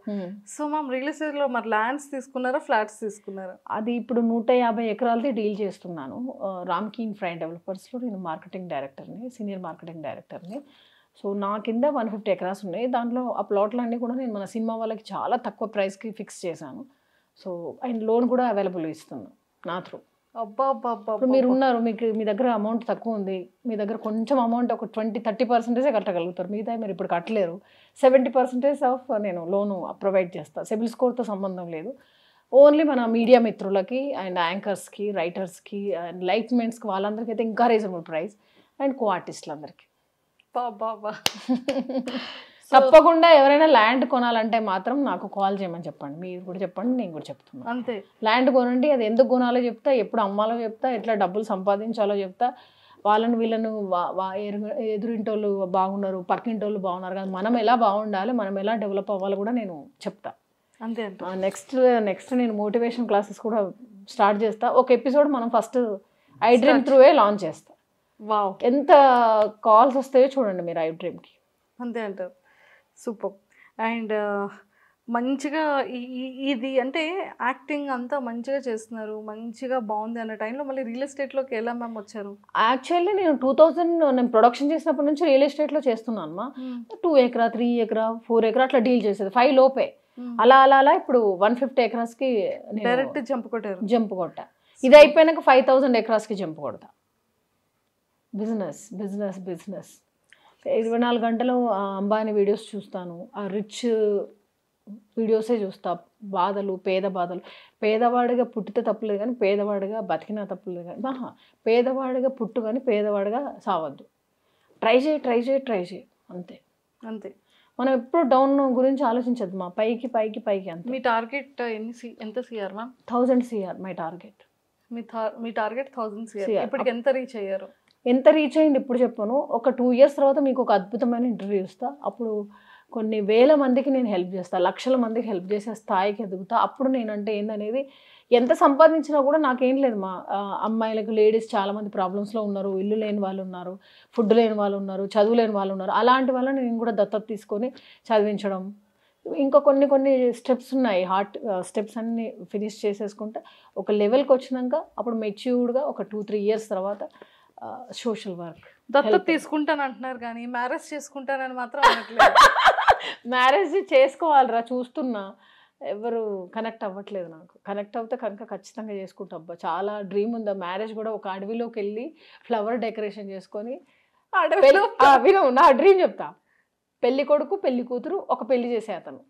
సో మ్యామ్ రియల్ ఎస్టేట్లో మరి ల్యాండ్స్ తీసుకున్నారా, ఫ్లాట్స్ తీసుకున్నారా? అది ఇప్పుడు 150 ఎకరాలది డీల్ చేస్తున్నాను. రామ్కీ ఇన్ఫ్రా డెవలపర్స్లో నేను మార్కెటింగ్ డైరెక్టర్ని, సీనియర్ మార్కెటింగ్ డైరెక్టర్ని. సో నా కింద 150 ఎకరాస్ ఉన్నాయి. దాంట్లో ఆ ప్లాట్లన్నీ కూడా నేను మన సినిమా వాళ్ళకి చాలా తక్కువ ప్రైస్కి ఫిక్స్ చేశాను. సో అండ్ లోన్ కూడా అవైలబుల్ ఇస్తున్నాను నా త్రూ. అబ్బా అబ్బా అబ్బా ఇప్పుడు మీరు ఉన్నారు, మీకు మీ దగ్గర అమౌంట్ తక్కువ ఉంది, మీ దగ్గర కొంచెం అమౌంట్ ఒక 20-30% కట్టగలుగుతారు, మిగతా మీరు ఇప్పుడు కట్టలేరు. 70% ఆఫ్ నేను లోను ప్రొవైడ్ చేస్తాను. సిబిల్ స్కోర్తో సంబంధం లేదు, ఓన్లీ మన మీడియా మిత్రులకి అండ్ యాంకర్స్కి, రైటర్స్కి అండ్ లైఫ్ మెన్స్కి వాళ్ళందరికీ అయితే ఇంకా రీజనబుల్ ప్రైస్, అండ్ కో ఆర్టిస్టులందరికీ. బాబా తప్పకుండా ఎవరైనా ల్యాండ్ కొనాలంటే మాత్రం నాకు కాల్ చేయమని చెప్పండి, మీరు కూడా చెప్పండి, నేను కూడా చెప్తున్నాను. అంతే, ల్యాండ్ కొనండి, అది ఎందుకు కొనాలో చెప్తా, ఎప్పుడు అమ్మాలో చెప్తా, ఎట్లా డబ్బులు సంపాదించాలో చెప్తా. వాళ్ళని వీళ్ళను ఎదురింటోళ్ళు బాగున్నారు, పక్కింటోళ్ళు బాగున్నారు, కానీ మనం ఎలా బాగుండాలి, మనం ఎలా డెవలప్ అవ్వాలి కూడా నేను చెప్తా. అంతే అంతే. నెక్స్ట్ నేను మోటివేషన్ క్లాసెస్ కూడా స్టార్ట్ చేస్తా. ఒక ఎపిసోడ్ మనం ఫస్ట్ ఐ డ్రీమ్ త్రూవే లాంచ్ చేస్తా. వావ్, ఎంత కాల్స్ వస్తాయో చూడండి మీరు ఐ డ్రీమ్కి. అంతే అంటారు. సూపర్. అండ్ మంచిగా ఇది అంటే యాక్టింగ్ అంతా మంచిగా చేస్తున్నారు, మంచిగా బాగుంది అన్న టైంలో మళ్ళీ రియల్ ఎస్టేట్లోకి ఎలా మ్యామ్ వచ్చారు? యాక్చువల్లీ నేను 2000 నేను ప్రొడక్షన్ చేసినప్పటి నుంచి రియల్ ఎస్టేట్లో చేస్తున్నాను అమ్మా. 2 ఎకరా 3 ఎకరా 4 ఎకరా అట్లా డీల్ చేసేది, 5 లోపే. అలా అలా అలా ఇప్పుడు 150 ఎకరాస్కి డైరెక్ట్ జంప్ కొట్టా. ఇది అయిపోయినాక 5000 ఎకరాస్కి జంప్ కొడతా. బిజినెస్ బిజినెస్ బిజినెస్ 24 గంటలు అంబానీ వీడియోస్ చూస్తాను, ఆ రిచ్ వీడియోసే చూస్తా. బాధలు, పేదవాడిగా పుట్టితే తప్పులేదు కానీ పేదవాడిగా బతికినా తప్పులేదు కానీ, పేదవాడిగా పుట్టు కానీ పేదవాడిగా సావద్దు. ట్రై చేయి అంతే అంతే. మనం ఎప్పుడు డౌన్ గురించి ఆలోచించద్దు మా, పైకి అంతే. మీ టార్గెట్ ఎంత CR ma'am? 1000 CR my target. Me target 1000 CR. ఇప్పటికి ఎంత రీచ్ అయ్యారు? ఎంత రీచ్ అయింది ఇప్పుడు చెప్పను. ఒక 2 years తర్వాత మీకు ఒక అద్భుతమైన ఇంటర్వ్యూ ఇస్తా. అప్పుడు కొన్ని వేల మందికి నేను హెల్ప్ చేస్తాను, లక్షల మందికి హెల్ప్ చేసే స్థాయికి ఎదుగుతా. అప్పుడు నేనంటే ఏందనేది, ఎంత సంపాదించినా కూడా నాకేం లేదు మా. అమ్మాయిలకు, లేడీస్ చాలామంది ప్రాబ్లమ్స్లో ఉన్నారు, ఇల్లు లేని వాళ్ళు ఉన్నారు, ఫుడ్ లేని వాళ్ళు ఉన్నారు, చదువు లేని వాళ్ళు ఉన్నారు. అలాంటి వాళ్ళని నేను కూడా దత్తత తీసుకొని చదివించడం. ఇంకా కొన్ని స్టెప్స్ ఉన్నాయి, హార్ట్ స్టెప్స్ అన్ని ఫినిష్ చేసేసుకుంటే ఒక లెవెల్కి వచ్చినాక అప్పుడు మెచ్యూర్డ్గా ఒక 2-3 years తర్వాత సోషల్ వర్క్. దత్తత తీసుకుంటాను అంటున్నారు కానీ మ్యారేజ్ చేసుకుంటానని మాత్రం అనట్లేదు. మ్యారేజ్ చేసుకోవాలిరా, చూస్తున్నా ఎవరు కనెక్ట్ అవ్వట్లేదు. నాకు కనెక్ట్ అవుతే కనుక ఖచ్చితంగా చేసుకుంటా. అబ్బా చాలా డ్రీమ్ ఉంది. మ్యారేజ్ కూడా ఒక అడవిలోకి వెళ్ళి ఫ్లవర్ డెకరేషన్ చేసుకొని, విను నా డ్రీమ్ చెప్తా. పెళ్లి కొడుకు, పెళ్లి కూతురు, ఒక పెళ్లి చేసే అతను,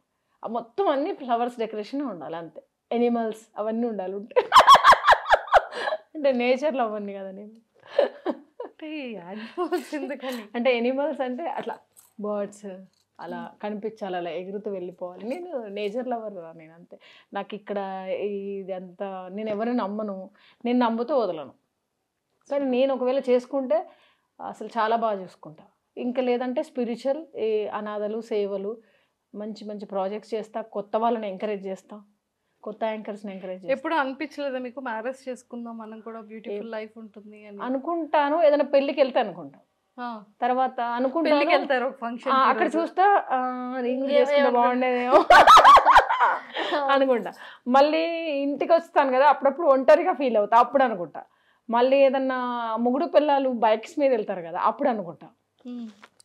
మొత్తం అన్ని ఫ్లవర్స్ డెకరేషన్ ఉండాలి అంతే. ఎనిమల్స్ అవన్నీ ఉండాలి. అంటే నేచర్లో అవన్నీ కదా నేను అంటే ఎనిమల్స్ అంటే అట్లా బర్డ్స్ అలా కనిపించాలి, అలా ఎగురుతూ వెళ్ళిపోవాలి. నేను నేచర్ లవర్ రా నేను అంతే. నాకు ఇక్కడ ఇదంతా నేను ఎవరిని నమ్మను, నేను నమ్ముతూ వదలను. కానీ నేను ఒకవేళ చేసుకుంటే అసలు చాలా బాగా చూసుకుంటా. ఇంకా లేదంటే స్పిరిచువల్ అనాథలు, సేవలు, మంచి మంచి ప్రాజెక్ట్స్ చేస్తా, కొత్త వాళ్ళని ఎంకరేజ్ చేస్తా, కొత్త యాంకర్స్ని ఎంకరేజ్ చేస్తా. ఎప్పుడు అనిపించలేదా మీకు మ్యారేజ్ చేసుకుందాం మనం కూడా బ్యూటిఫుల్ లైఫ్ ఉంటుంది అని? అనుకుంటాను, ఏదైనా పెళ్ళికి వెళ్తే అనుకుంటా. తర్వాత అనుకుంటారు ఫంక్షన్ అక్కడ చూస్తా బాగుండేదేమో అనుకుంటా. మళ్ళీ ఇంటికి వస్తాను కదా, అప్పుడప్పుడు ఒంటరిగా ఫీల్ అవుతా, అప్పుడు అనుకుంటా. మళ్ళీ ఏదన్నా మొగుడు పిల్లలు బైక్స్ మీద వెళ్తారు కదా, అప్పుడు అనుకుంటా.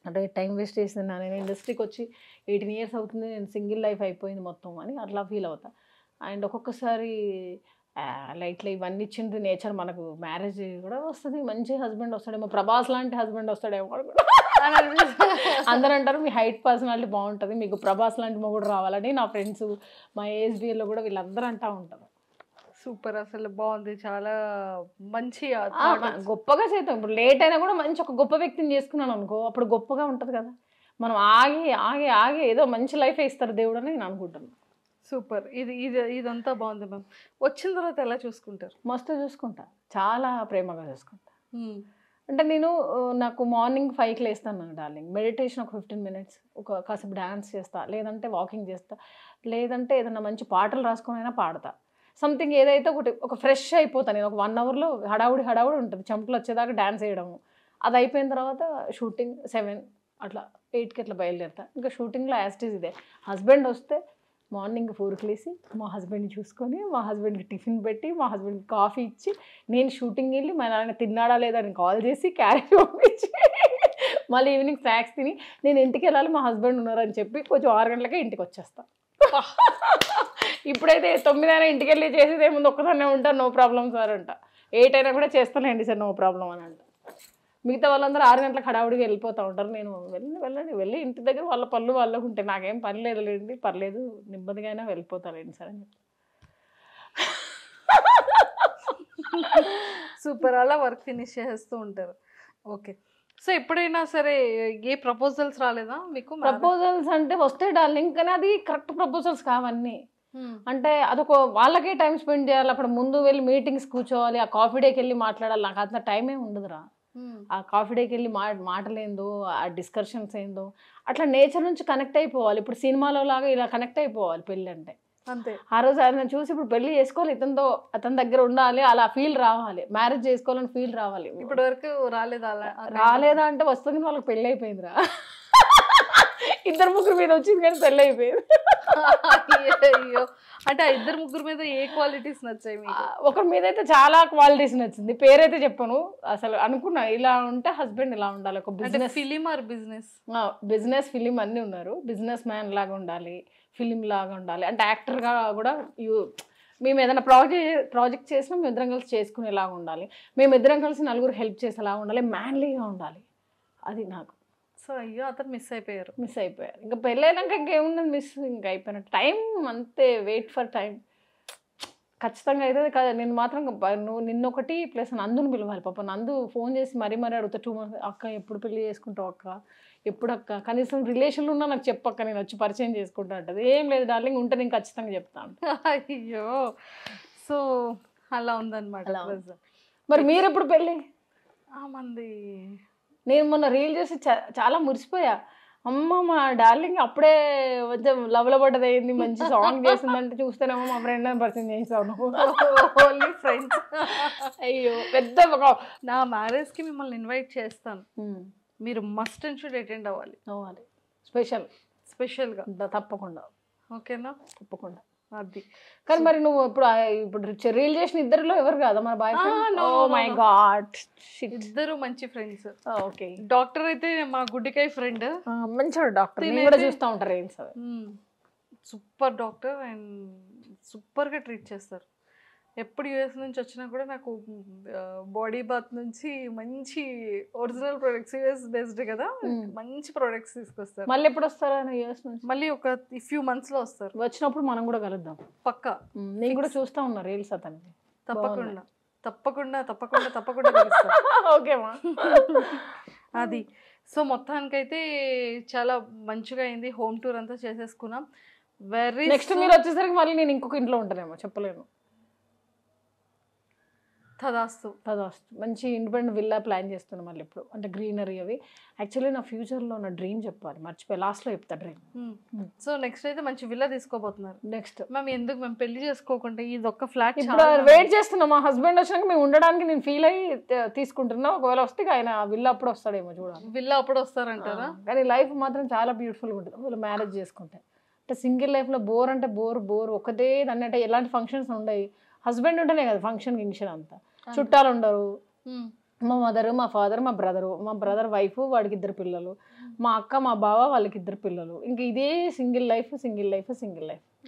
అంటే టైం వేస్ట్ చేసింది నేను ఇండస్ట్రీకి వచ్చి 18 years అవుతుంది, నేను సింగిల్ లైఫ్ అయిపోయింది మొత్తం అని అట్లా ఫీల్ అవుతా. అండ్ ఒక్కొక్కసారి లైట్లీ ఇవన్నీ ఇచ్చింది నేచర్, మనకు మ్యారేజ్ కూడా వస్తుంది, మంచి హస్బెండ్ వస్తాడేమో, ప్రభాస్ లాంటి హస్బెండ్ వస్తాడేమో అందరూ అంటారు మీ హైట్ పర్సనాలిటీ బాగుంటుంది, మీకు ప్రభాస్ లాంటి మొగుడు రావాలని. నా ఫ్రెండ్స్ మా ఏఎస్బీలో కూడా వీళ్ళందరూ అంటూ ఉంటారు. సూపర్, అసలు బాగుంది, చాలా మంచి గొప్పగా చేద్దాం. ఇప్పుడు లేట్ అయినా కూడా మంచి ఒక గొప్ప వ్యక్తిని చేసుకున్నాను అనుకో, అప్పుడు గొప్పగా ఉంటుంది కదా. మనం ఆగి ఆగి ఆగి ఏదో మంచి లైఫే ఇస్తారు దేవుడు అని నేను అనుకుంటున్నాను. సూపర్, ఇదంతా బాగుంది మ్యామ్. వచ్చిన తర్వాత ఎలా చూసుకుంటారు? మస్తు చూసుకుంటా, చాలా ప్రేమగా చూసుకుంటా. అంటే నేను నాకు మార్నింగ్ 5కి లేస్తాను డార్లింగ్, మెడిటేషన్ ఒక 15 minutes, ఒక కాసేపు డ్యాన్స్ చేస్తా, లేదంటే వాకింగ్ చేస్తా, లేదంటే ఏదన్నా మంచి పాటలు రాసుకొని అయినా పాడతా. సంథింగ్ ఏదైతే ఒక ఫ్రెష్ అయిపోతాను నేను. ఒక 1 hourలో హడావుడి ఉంటుంది, చెంపలు వచ్చేదాకా డ్యాన్స్ వేయడము. అది అయిపోయిన తర్వాత షూటింగ్ 7 అట్లా 8కి అట్లా బయలుదేరుతా. ఇంకా షూటింగ్లో యాస్టీజ్ ఇదే. హస్బెండ్ వస్తే మార్నింగ్ 4కి లేసి మా హస్బెండ్ని చూసుకొని, మా హస్బెండ్కి టిఫిన్ పెట్టి, మా హస్బెండ్కి కాఫీ ఇచ్చి, నేను షూటింగ్ వెళ్ళి మా నాన్న తిన్నాడా లేదా అని కాల్ చేసి క్యారేజ్ పంపించి, మళ్ళీ ఈవినింగ్ స్నాక్స్ తిని నేను ఇంటికి వెళ్ళాలి, మా హస్బెండ్ ఉన్నారని చెప్పి కొంచెం 6 గంటలకే ఇంటికి వచ్చేస్తాను. ఇప్పుడైతే 9 ఇంటికి వెళ్ళి చేసేది ఏముంది, ఒక్కదాన్నే ఉంటాను, నో ప్రాబ్లమ్ సార్ అంట. 8 అయినా కూడా చేస్తానండి సార్, నో ప్రాబ్లం అని అంట. మిగతా వాళ్ళందరూ 6 గంటలకు హడావుడిగా వెళ్ళిపోతూ ఉంటారు. నేను వెళ్ళి ఇంటి దగ్గర వాళ్ళ పళ్ళు వాళ్ళకు ఉంటాయి, నాకేం పని లేదులేండి, పర్లేదు, నెమ్మదిగా అయినా వెళ్ళిపోతానండి సార్ అని చెప్తాను. సూపర్, అలా వర్క్ ఫినిష్ చేస్తూ ఉంటారు. ఓకే, సో ఎప్పుడైనా సరే ఏ ప్రపోజల్స్ రాలేదా మీకు? ప్రపోజల్స్ అంటే వస్తే డార్లింగ్, కానీ అది కరెక్ట్ ప్రపోజల్స్ కావన్నీ. అంటే అదొక వాళ్ళకే టైం స్పెండ్ చేయాలి, అక్కడ ముందు వెళ్ళి మీటింగ్స్ కూర్చోవాలి, ఆ కాఫీ డేకి వెళ్ళి మాట్లాడాలి. నాకు అంత టైమే ఉండదురా. ఆ కాఫీ డేకి వెళ్ళి మాటలేందో, ఆ డిస్కషన్స్ ఏందో, అట్లా నేచర్ నుంచి కనెక్ట్ అయిపోవాలి. ఇప్పుడు సినిమాలో లాగా ఇలా కనెక్ట్ అయిపోవాలి పెళ్ళి అంటే. అంతే. ఆ రోజు ఆయన చూసి ఇప్పుడు పెళ్లి చేసుకోవాలి, అతని దగ్గర ఉండాలి, అలా ఫీల్ రావాలి, మ్యారేజ్ చేసుకోవాలని ఫీల్ రావాలి. ఇప్పటి వరకు రాలేదా? రాలేదా అంటే వస్తుంది, వాళ్ళకి పెళ్ళి అయిపోయిందిరా. 2-3 మీద వచ్చింది కానీ పెళ్ళి అయిపోయింది. అయ్యో, అంటే 2-3 మీద ఏ క్వాలిటీస్ నచ్చాయి మీకు? ఒకరి మీద అయితే చాలా క్వాలిటీస్ నచ్చింది, పేరైతే చెప్పను. అసలు అనుకున్నా ఇలా ఉంటే హస్బెండ్ ఇలా ఉండాలి, ఒక business film or business film అన్నీ ఉన్నారు. బిజినెస్ మ్యాన్ లాగా ఉండాలి, ఫిలిం లాగా ఉండాలి, అంటే యాక్టర్గా కూడా మేము ఏదైనా ప్రాజెక్ట్ చేసినా మేము ఇద్దరం కలిసి చేసుకునేలాగా ఉండాలి, మేము ఇద్దరం కలిసి నలుగురు హెల్ప్ చేసేలాగా ఉండాలి, మ్యాన్లీగా ఉండాలి. అది నాకు. సో అయ్యో, అతను మిస్ అయిపోయారు. ఇంకా పెళ్ళైనాక ఇంకేమున్నది మిస్, ఇంకా అయిపోయినట్టు. టైం అంతే, వెయిట్ ఫర్ టైం. ఖచ్చితంగా అవుతుంది కదా. నేను మాత్రం నువ్వు నిన్నొకటి ప్లస్ నందుని పిలవాలి. పాప నందు ఫోన్ చేసి మరీ అడుగుతా 2 months, అక్క ఎప్పుడు పెళ్లి చేసుకుంటావు అక్క, ఎప్పుడు అక్క, కనీసం రిలేషన్లో ఉన్నా నాకు చెప్పక్క, నేను వచ్చి పరిచయం చేసుకుంటా అంటది. ఏం లేదు డార్లింగ్, ఉంటే నేను ఖచ్చితంగా చెప్తాను. అయ్యో, సో అలా ఉందన్నమాట. మరి మీరు ఎప్పుడు పెళ్ళి? మంది నేను మొన్న రీల్ చేసి చాలా మురిసిపోయా. అమ్మ మా డార్లింగ్ అప్పుడే కొంచెం లవ్లో పడ్డది, అయింది, మంచి సాంగ్ చేసిందంటే చూస్తేనేమో మా ఫ్రెండ్ అని పరిచయం చేసావు నువ్వు. Only friends. అయ్యో, పెద్ద నా మ్యారేజ్కి మిమ్మల్ని ఇన్వైట్ చేస్తాను, మీరు మస్ట్ అండ్ షుడ్ అటెండ్ అవ్వాలి. స్పెషల్గా తప్పకుండా. ఓకేనా? తప్పకుండా. అది కానీ మరి నువ్వు ఇప్పుడు రీల్ చేసిన ఇద్దరిలో ఎవరు కాదా మన boyfriend? Oh my god, ఇద్దరు మంచి ఫ్రెండ్స్. ఓకే. డాక్టర్ అయితే మా గుడ్డికాయ ఫ్రెండ్, మంచి డాక్టర్, నేను కూడా చూస్తూ ఉంటారు రీల్స్. సూపర్ డాక్టర్ అండ్ సూపర్గా ట్రీట్ చేస్తారు. ఎప్పుడు యూఎస్ నుంచి వచ్చినా కూడా నాకు బాడీ బాత్ నుంచి మంచి ఒరిజినల్ ప్రొడక్ట్స్, యూఎస్ బేస్డ్ కదా, మంచి ప్రొడక్ట్స్ తీసుకొస్తారు. మళ్ళీ ఎప్పుడు వస్తారా యూఎస్ నుంచి? మళ్ళీ ఒక few months లో వస్తారు. వచ్చినప్పుడు మనం కూడా కలుద్దాం పక్కా. నేను కూడా చూస్తా ఉన్నా రీల్స్ అతనికి. తప్పకుండా తప్పకుండా తప్పకుండా తప్పకుండా కలుస్తాం. ఓకేమా. అది సో మొత్తానికైతే చాలా మంచిగా అయింది. హోమ్ టూర్ అంతా చేసేసుకున్నాం. నెక్స్ట్ మీరు వచ్చేసరికి మళ్ళీ నేను ఇంకొక ఇంట్లో ఉంటానేమో, చెప్పలేను. తదాస్తు. మంచి ఇండిపెండెంట్ విల్లా ప్లాన్ చేస్తున్నాం మళ్ళీ ఇప్పుడు, అంటే గ్రీనరీ అవి. యాక్చువల్లీ నా ఫ్యూచర్లో నా డ్రీమ్ చెప్పాలి, మర్చిపోయి లాస్ట్లో చెప్తా డ్రీమ్. సో నెక్స్ట్ అయితే మంచి విల్లా తీసుకోబోతున్నారు. నెక్స్ట్ మేము పెళ్లి చేసుకోకుండా ఇది ఒక్క ఫ్లాట్ ఇప్పుడు వెయిట్ చేస్తున్నాం. మా హస్బెండ్ వచ్చినాక మేము ఉండడానికి నేను ఫీల్ అయ్యి తీసుకుంటున్నా. ఒకవేళ వస్తే ఆయన విల్లా అప్పుడు వస్తాడేమో చూడాలి. విల్లా అప్పుడు వస్తారంటారా? కానీ లైఫ్ మాత్రం చాలా బ్యూటిఫుల్గా ఉంటుంది వాళ్ళు మ్యారేజ్ చేసుకుంటే. అంటే సింగిల్ లైఫ్లో బోర్ అంటే బోర్ ఒకటే దాన్ని, అంటే ఎలాంటి ఫంక్షన్స్ ఉండవు. హస్బెండ్ ఉంటేనే కదా ఫంక్షన్ గిన్షన్ అంతా, చుట్టాలు ఉండరు. మా మదర్, మా ఫాదర్, మా బ్రదర్ వైఫ్, వాడికి 2 పిల్లలు, మా అక్క, మా బావ, వాళ్ళకి 2 పిల్లలు. ఇంక ఇదే సింగిల్ లైఫ్.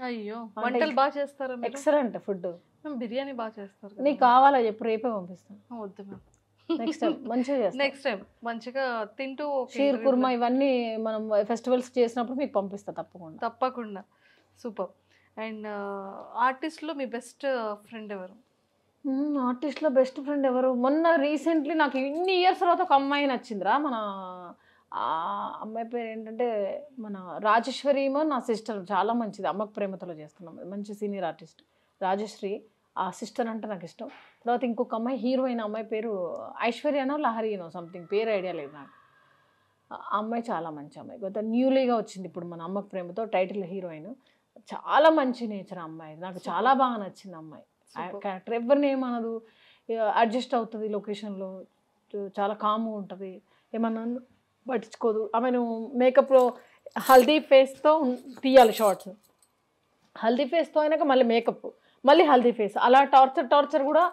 అయ్యో, వంటలు బాగా చేస్తారు. Excellent food. బిర్యానీ బాగా చేస్తారు. నీకు కావాలా చెప్పు, రేపే పంపిస్తాను. వద్దు మ్యామ్, నెక్స్ట్ టైం మంచిగా చేస్తాం. నెక్స్ట్ టైం మంచిగా తింటూ షీర్ కుర్మా ఇవన్నీ మనం ఫెస్టివల్స్ చేసినప్పుడు మీకు పంపిస్తా తప్పకుండా. సూపర్. అండ్ ఆర్టిస్ట్లో మీ బెస్ట్ ఫ్రెండ్ ఎవరు? ఆర్టిస్ట్లో బెస్ట్ ఫ్రెండ్ ఎవరు? మొన్న రీసెంట్లీ నాకు ఇన్ని ఇయర్స్ తర్వాత ఒక అమ్మాయి నచ్చిందిరా. మన అమ్మాయి పేరు ఏంటంటే మన రాజేశ్వరి ఏమో నా సిస్టర్, చాలా మంచిది. అమ్మకు ప్రేమతలో చేస్తున్నాం, మంచి సీనియర్ ఆర్టిస్ట్ రాజశ్రీ. ఆ సిస్టర్ అంటే నాకు ఇష్టం. తర్వాత ఇంకొక అమ్మాయి హీరోయిన్, అమ్మాయి పేరు ఐశ్వర్యనో లహరియనో సంథింగ్, పేరు ఐడియా లేదు నాకు. ఆ అమ్మాయి చాలా మంచి అమ్మాయి, కొంత న్యూలీగా వచ్చింది ఇప్పుడు మన అమ్మకు ప్రేమతో, టైటిల్ హీరోయిన్. చాలా మంచి నేచర్ అమ్మాయి, నాకు చాలా బాగా నచ్చింది అమ్మాయి. క్యారెక్టర్ ఎవరిని ఏమనదు, అడ్జస్ట్ అవుతుంది లొకేషన్లో, చాలా కామ్గా ఉంటుంది, ఏమన్నా పట్టించుకోదు. ఆమెను మేకప్లో హల్దీ ఫేస్తో తీయాలి షార్ట్స్, హల్దీ ఫేస్తో అయినాక మళ్ళీ మేకప్, మళ్ళీ హల్దీ ఫేస్, అలా టార్చర్ కూడా.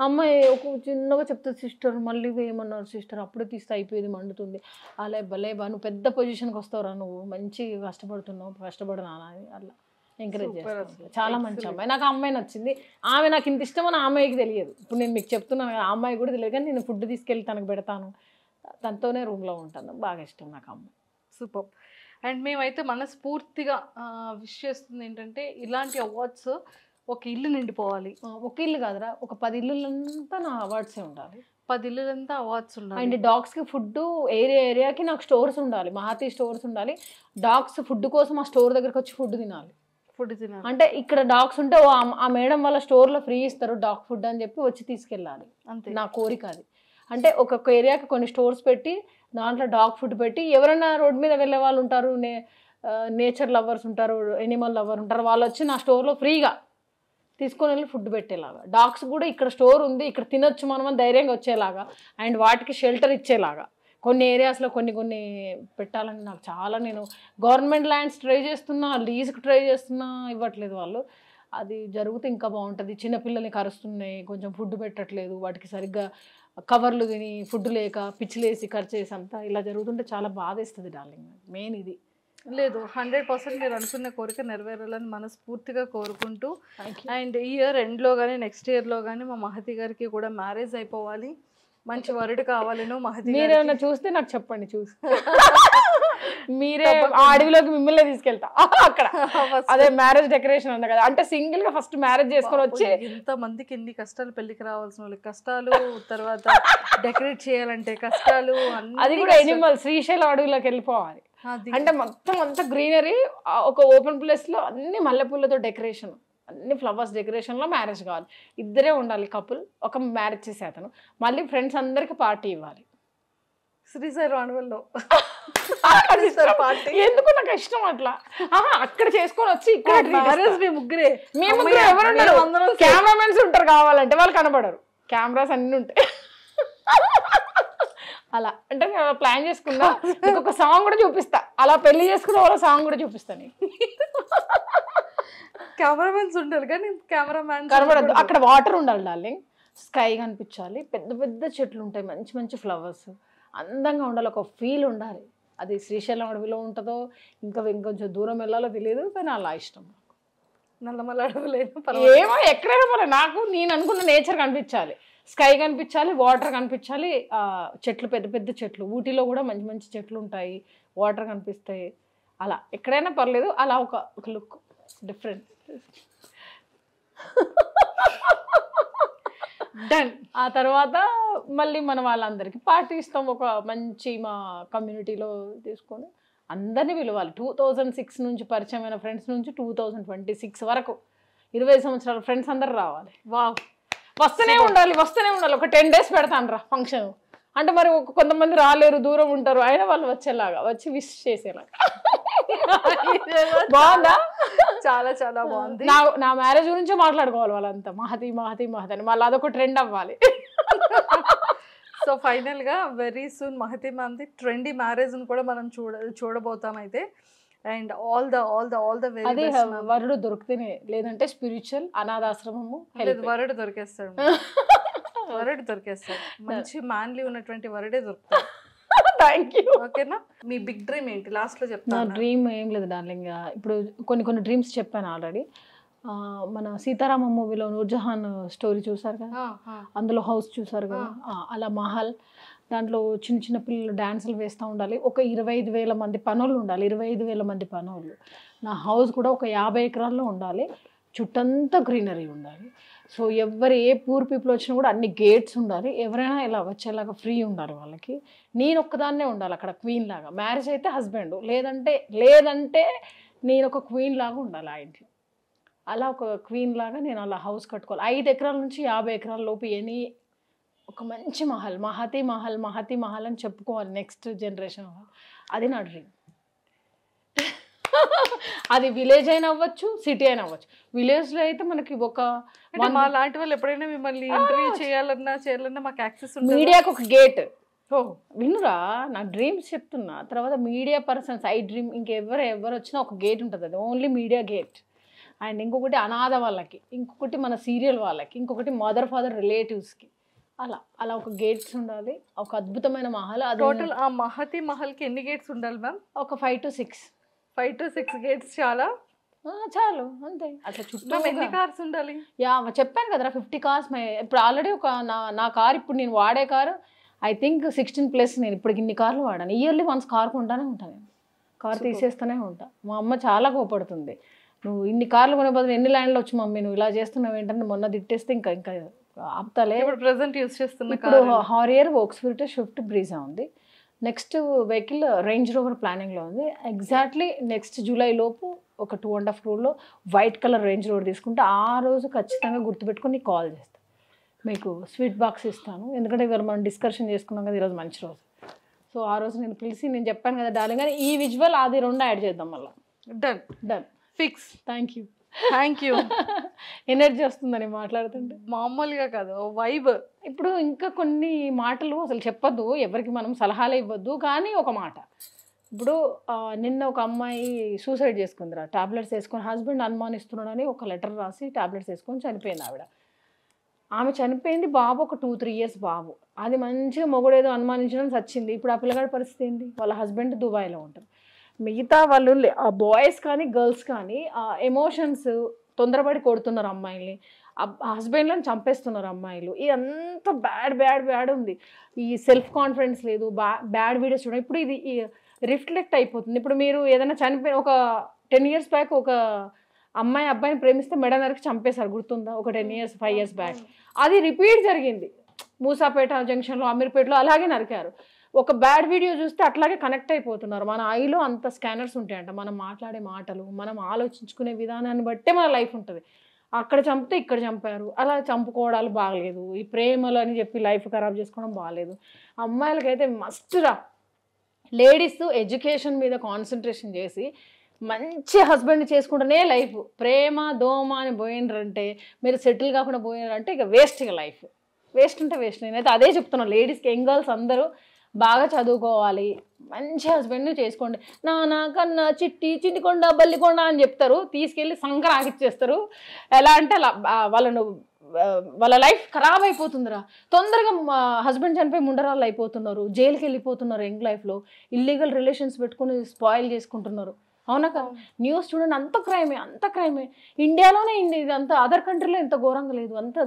అమ్మాయి ఒక చిన్నగా చెప్తుంది, సిస్టర్ మళ్ళీ ఏమన్నారు సిస్టర్, అప్పుడే తీస్తే అయిపోయేది, మండుతుంది. అలా భలేబా, నువ్వు పెద్ద పొజిషన్కి వస్తావురా, నువ్వు మంచి కష్టపడుతున్నావు, కష్టపడనా అని. అలా ఎంకరేజ్ చేస్తాను. చాలా మంచి అమ్మాయి, నాకు ఆ అమ్మాయి నచ్చింది. ఆమె నాకు ఇంత ఇష్టమని ఆ అమ్మాయికి తెలియదు. ఇప్పుడు నేను మీకు చెప్తున్నాను ఆ అమ్మాయి కూడా తెలియదు, కానీ నేను ఫుడ్ తీసుకెళ్ళి తనకు పెడతాను, తనతోనే రూమ్లో ఉంటాను. బాగా ఇష్టం నాకు అమ్మాయి. సూపర్. అండ్ మేమైతే మనస్ఫూర్తిగా విష్ చేస్తుంది ఏంటంటే ఇలాంటి అవార్డ్స్ ఒక ఇల్లు నిండిపోవాలి. ఒక ఇల్లు కాదురా, ఒక 10 ఇల్లులంతా నా అవార్డ్సే ఉండాలి. 10 ఇల్లులంతా అవార్డ్స్ ఉండాలి. అండ్ డాగ్స్కి ఫుడ్ ఏరియాకి నాకు స్టోర్స్ ఉండాలి, మహాతి స్టోర్స్ ఉండాలి. డాగ్స్ ఫుడ్ కోసం ఆ స్టోర్ దగ్గరకు వచ్చి ఫుడ్ తినాలి. ఫుడ్ తినాలి అంటే ఇక్కడ డాగ్స్ ఉంటే ఆ మేడం వాళ్ళ స్టోర్లో ఫ్రీ ఇస్తారు డాగ్ ఫుడ్ అని చెప్పి వచ్చి తీసుకెళ్ళాలి. అంతే నా కోరిక అది. అంటే ఒక్కొక్క ఏరియాకి కొన్ని స్టోర్స్ పెట్టి దాంట్లో డాగ్ ఫుడ్ పెట్టి, ఎవరైనా రోడ్ మీద వెళ్ళే వాళ్ళు ఉంటారు, నేచర్ లవర్స్ ఉంటారు, ఎనిమల్ లవర్ ఉంటారు, వాళ్ళు వచ్చి నా స్టోర్లో ఫ్రీగా తీసుకొని వెళ్ళి ఫుడ్ పెట్టేలాగా, డాగ్స్ కూడా ఇక్కడ స్టోర్ ఉంది ఇక్కడ తినొచ్చు మనం ధైర్యంగా వచ్చేలాగా, అండ్ వాటికి షెల్టర్ ఇచ్చేలాగా కొన్ని ఏరియాస్లో కొన్ని పెట్టాలని నాకు చాలా, నేను గవర్నమెంట్ ల్యాండ్స్ ట్రై చేస్తున్నా, లీజ్కి ట్రై చేస్తున్నా, ఇవ్వట్లేదు వాళ్ళు. అది జరిగితే ఇంకా బాగుంటుంది. చిన్నపిల్లల్ని కరుస్తున్నాయి, కొంచెం ఫుడ్ పెట్టట్లేదు, వాటికి సరిగ్గా కవర్లు తిని ఫుడ్ లేక పిచ్చిలేసి ఖర్చేసి అంతా ఇలా జరుగుతుంటే చాలా బాధేస్తుంది డార్లింగ్. మెయిన్ ఇది. లేదు 100% మీరు అనుకున్న కోరిక నెరవేరాలని మనస్ఫూర్తిగా కోరుకుంటూ, అండ్ ఈ ఇయర్ ఎండ్లో కానీ నెక్స్ట్ ఇయర్లో కానీ మా మహతి గారికి కూడా మ్యారేజ్ అయిపోవాలి, మంచి వరుడు కావాలను. మహతి మీరేమన్నా చూస్తే నాకు చెప్పండి, చూసి మీరే ఆ అడవిలోకి మిమ్మల్ని తీసుకెళ్తా అక్కడ. అదే మ్యారేజ్ డెకరేషన్ ఉంది కదా, అంటే సింగిల్ గా ఫస్ట్ మ్యారేజ్ చేసుకొని వచ్చి ఇంత మందికి ఎన్ని కష్టాలు, పెళ్లికి రావాల్సిన వాళ్ళకి కష్టాలు, తర్వాత డెకరేట్ చేయాలంటే కష్టాలు, అది కూడా ఎనిమల్ శ్రీశైలం అడవిలోకి వెళ్ళిపోవాలి. అంటే మొత్తం అంతా గ్రీనరీ, ఒక ఓపెన్ ప్లేస్ లో అన్ని మల్లెపూలతో డెకరేషన్, అన్ని ఫ్లవర్స్ డెకరేషన్లో మ్యారేజ్ కావాలి. ఇద్దరే ఉండాలి కపుల్, ఒక మ్యారేజ్ చేసే అతను, మళ్ళీ ఫ్రెండ్స్ అందరికి పార్టీ ఇవ్వాలి శ్రీశైలం అడవుల్లో. ఎందుకు నాకు ఇష్టం అట్లా. అక్కడ చేసుకొని వచ్చి ఇక్కడ మ్యారేజ్ మీ ముగ్గురే, ఎవరు కెమెరామెన్స్ ఉంటారు, కావాలంటే వాళ్ళు కనబడరు, కెమెరాస్ అన్ని ఉంటాయి. అలా అంటే నేను ప్లాన్ చేసుకున్నా, ఇంకొక సాంగ్ కూడా చూపిస్తా, అలా పెళ్లి చేసుకున్న వాళ్ళ సాంగ్ కూడా చూపిస్తాను. కెమెరామెన్స్ ఉంటారు కానీ కెమెరామ్యాన్ కనబడద్దు. అక్కడ వాటర్ ఉండాలి డార్లింగ్, స్కై కనిపించాలి, పెద్ద పెద్ద చెట్లు ఉంటాయి, మంచి మంచి ఫ్లవర్స్, అందంగా ఉండాలి, ఒక ఫీల్ ఉండాలి. అది శ్రీశైలం అడవిలో ఉంటుందో ఇంకా ఇంకొంచెం దూరం వెళ్ళాలో తెలియదు, కానీ అలా ఇష్టం. నల్లమల అడవులేను ఏమో ఎక్కడైనా పోలే, నాకు నేను అనుకున్న నేచర్ కనిపించాలి, స్కై కనిపించాలి, వాటర్ కనిపించాలి, చెట్లు పెద్ద పెద్ద చెట్లు, ఊటీలో కూడా మంచి మంచి చెట్లు ఉంటాయి, వాటర్ కనిపిస్తాయి. అలా ఎక్కడైనా పర్లేదు, అలా ఒక లుక్ డిఫరెంట్. డన్. ఆ తర్వాత మళ్ళీ మన వాళ్ళందరికీ పార్టీ ఇస్తాం, ఒక మంచి మా కమ్యూనిటీలో తీసుకొని అందరినీ పిలవాలి. 2006 నుంచి పరిచయమైన ఫ్రెండ్స్ నుంచి 2026 వరకు 20 సంవత్సరాల ఫ్రెండ్స్ అందరు రావాలి. వావ్, వస్తూనే ఉండాలి. ఒక 10 days పెడతాను రా ఫంక్షన్. అంటే మరి కొంతమంది రాలేరు, దూరం ఉంటారు, అయినా వాళ్ళు వచ్చేలాగా, వచ్చి విష్ చేసేలాగా. బాగుందా? చాలా చాలా బాగుంది. నా మ్యారేజ్ గురించే మాట్లాడుకోవాలి వాళ్ళంతా, మహతి మహతి మహతి అని, మళ్ళీ అదొక ట్రెండ్ అవ్వాలి. సో ఫైనల్ గా వెరీ సూన్ మహతి మ్యామ్ది ట్రెండీ మ్యారేజ్ కూడా మనం చూడబోతాం అయితే. అండ్ ఆల్ ద వెరీ అది వరుడు దొరికితేనే, లేదంటే స్పిరిచువల్ అనాథాశ్రమము. వరుడు దొరికేస్తాడు, మంచి మ్యాన్లీ ఉన్నటువంటి వరుడే దొరుకుతాడు. Thank you. ఓకేనా? మీ బిగ్ డ్రీమ్ ఏంటి లాస్ట్ లో చెప్తా? నా డ్రీమ్ ఏం లేదు డార్లింగ్, ఇప్పుడు కొన్ని డ్రీమ్స్ చెప్పాను ఆల్రెడీ. మన సీతారామ మూవీలో నూర్జహాన్ స్టోరీ చూసారు కదా, అందులో హౌస్ చూసారు కదా, అలా మహల్, దాంట్లో చిన్న చిన్న పిల్లలు డ్యాన్సులు వేస్తూ ఉండాలి, ఒక 25,000 మంది పనులు ఉండాలి, 25,000 మంది పనులు. నా హౌస్ కూడా ఒక 50 ఎకరాల్లో ఉండాలి, చుట్టంతా గ్రీనరీ ఉండాలి. సో ఎవరు ఏ పూర్ పీపుల్ వచ్చినా కూడా అన్ని గేట్స్ ఉండాలి, ఎవరైనా ఇలా వచ్చేలాగా ఫ్రీ ఉండాలి వాళ్ళకి. నేను ఒక్కదాన్నే ఉండాలి అక్కడ క్వీన్ లాగా. మ్యారేజ్ అయితే హస్బెండ్, లేదంటే నేను ఒక క్వీన్ లాగా ఉండాలి ఆ ఇంట్లో. అలా ఒక క్వీన్ లాగా నేను అలా హౌస్ కట్టుకోవాలి. 5 ఎకరాల నుంచి 50 ఎకరాల లోపు ఒక మంచి మహతి మహల్ అని చెప్పుకోవాలి నెక్స్ట్ జనరేషన్. అది నా డ్రీమ్. అది విలేజ్ అయినా అవ్వచ్చు, సిటీ అయినా అవ్వచ్చు. విలేజ్లో అయితే మనకి మా లాంటి వాళ్ళు ఎప్పుడైనా మిమ్మల్ని ఇంటర్వ్యూ చేయాలన్నా మాకు యాక్సెస్ ఉంది. మీడియాకి ఒక గేట్. వినురా, నా డ్రీమ్స్ చెప్తున్నా. తర్వాత మీడియా పర్సన్స్ ఐ డ్రీమ్, ఎవరు వచ్చినా ఒక గేట్ ఉంటుంది, అది ఓన్లీ మీడియా గేట్. అండ్ ఇంకొకటి అనాథ వాళ్ళకి, ఇంకొకటి మన సీరియల్ వాళ్ళకి, ఇంకొకటి మదర్ ఫాదర్ రిలేటివ్స్కి, అలా ఒక గేట్స్ ఉండాలి. ఒక అద్భుతమైన మహల్. టోటల్ ఆ మహతి మహల్కి ఎన్ని గేట్స్ ఉండాలి మ్యామ్? ఒక 5 to 6 గేట్స్ చాలా చాలు అంతే. అట్లా చుట్టూ ఎన్ని కార్స్ ఉండాలి? యా చెప్పాను కదరా 50 కార్స్. ఇప్పుడు ఆల్రెడీ ఒక నా కార్ ఇప్పుడు నేను వాడే కారు ఐ థింక్ 16+ నేను ఇప్పుడు ఇన్ని కార్లు వాడాను. ఇయర్లీ వన్స్ కార్ కొంటానే ఉంటాను నేను, కార్ తీసేస్తూనే ఉంటా. మా అమ్మ చాలా కోపడుతుంది, నువ్వు ఇన్ని కార్లు కొనే బదులు ఎన్ని ల్యాండ్లు వచ్చి మమ్మీ నువ్వు ఇలా చేస్తున్నావు ఏంటంటే మొన్న తిట్టేస్తే ఇంకా ఇంకా ఆపుతాలే. ఇప్పుడు ప్రెసెంట్ యూస్ చేస్తున్నా ఇప్పుడు హారియర్ వోక్స్ఫీల్డ్ స్విఫ్ట్ బ్రీజా ఉంది. నెక్స్ట్ వెహికల్ రేంజ్ రోవర్ ప్లానింగ్లో ఉంది. ఎగ్జాక్ట్లీ నెక్స్ట్ జూలై లోపు ఒక 2.5 crore white colour range rover తీసుకుంటే ఆ రోజు ఖచ్చితంగా గుర్తుపెట్టుకొని నీకు కాల్ చేస్తాను, మీకు స్వీట్ బాక్స్ ఇస్తాను. ఎందుకంటే ఇవాళ మనం డిస్కషన్ చేసుకున్నాం కదా, ఈరోజు మంచి రోజు. సో ఆ రోజు నేను పిలిచి నేను చెప్పాను కదా డార్లింగ్ కానీ ఈ విజువల్ అది 2 యాడ్ చేద్దాం మళ్ళీ. Done fix. Thank you. Energy వస్తుందని మాట్లాడుతుంటే. మామూలుగా కాదు, వైబ్. ఇప్పుడు ఇంకా కొన్ని మాటలు అసలు చెప్పొద్దు, ఎవరికి మనం సలహాలు ఇవ్వద్దు. కానీ ఒక మాట, ఇప్పుడు నిన్న ఒక అమ్మాయి సూసైడ్ చేసుకుందిరా, టాబ్లెట్స్ వేసుకొని హస్బెండ్ అనుమానిస్తున్నాడని ఒక లెటర్ రాసి టాబ్లెట్స్ వేసుకొని చనిపోయింది ఆవిడ. ఆమె చనిపోయింది, బాబు ఒక 2-3 years బాబు. అది మంచిగా మొగుడేదో అనుమానించడం చచ్చింది. ఇప్పుడు ఆ పిల్లగాడి పరిస్థితి ఏంటి? వాళ్ళ హస్బెండ్ దుబాయ్లో ఉంటారు. మిగతా వాళ్ళు బాయ్స్ కానీ గర్ల్స్ కానీ ఎమోషన్స్ తొందరపడి కొడుతున్నారు అమ్మాయిల్ని, హస్బెండ్లను చంపేస్తున్నారు అమ్మాయిలు. ఇదంతా బ్యాడ్ ఉంది. ఈ సెల్ఫ్ కాన్ఫిడెన్స్ లేదు, బ్యాడ్ వీడియోస్ చూడండి. ఇప్పుడు ఇది రిఫ్లెక్ట్ అయిపోతుంది. ఇప్పుడు మీరు ఏదైనా చనిపోయి ఒక 10 years బ్యాక్ ఒక అమ్మాయి అబ్బాయిని ప్రేమిస్తే మెడ నరికి చంపేశారు, గుర్తుందా? ఒక 10 years 5 years బ్యాక్ అది రిపీట్ జరిగింది. మూసాపేట జంక్షన్లో, అమీర్పేటలో అలాగే నరికారు. ఒక బ్యాడ్ వీడియో చూస్తే అట్లాగే కనెక్ట్ అయిపోతున్నారు. మన ఐలో అంత స్కానర్స్ ఉంటాయంట. మనం మాట్లాడే మాటలు, మనం ఆలోచించుకునే విధానాన్ని బట్టే మన లైఫ్ ఉంటుంది. అక్కడ చంపితే ఇక్కడ చంపారు, అలా చంపుకోవడాలు బాగలేదు. ఈ ప్రేమలు అని చెప్పి లైఫ్ ఖరాబ్ చేసుకోవడం బాగలేదు. అమ్మాయిలకైతే మస్ట్రా లేడీస్ ఎడ్యుకేషన్ మీద కాన్సన్ట్రేషన్ చేసి మంచి హస్బెండ్ చేసుకుంటేనే లైఫ్. ప్రేమ దోమ అని పోయినరంటే, మీరు సెటిల్ కాకుండా పోయినారంటే ఇక వేస్ట్. ఇక లైఫ్ వేస్ట్ అంటే వేస్ట్. నేనైతే అదే చెప్తున్నాను లేడీస్కి. యంగ్ గర్ల్స్ అందరూ బాగా చదువుకోవాలి, మంచి హస్బెండ్ని చేసుకోండి. నాన్న కన్నా చిట్టికొండ బల్లికొండ అని చెప్తారు, తీసుకెళ్ళి సంకర ఆగిచ్చేస్తారు. ఎలా అంటే అలా వాళ్ళ లైఫ్ ఖరాబ్ అయిపోతుందిరా. తొందరగా హస్బెండ్ చనిపోయి ముండరాళ్ళు అయిపోతున్నారు, జైలుకి వెళ్ళిపోతున్నారు. యంగ్ లైఫ్లో ఇల్లీగల్ రిలేషన్స్ పెట్టుకుని స్పాయిల్ చేసుకుంటున్నారు. అవునా కదా? న్యూస్ చూడండి, అంత క్రైమే. ఇండియాలోనే ఇదంతా, అదర్ కంట్రీలో ఇంత ఘోరంగా లేదు. అంత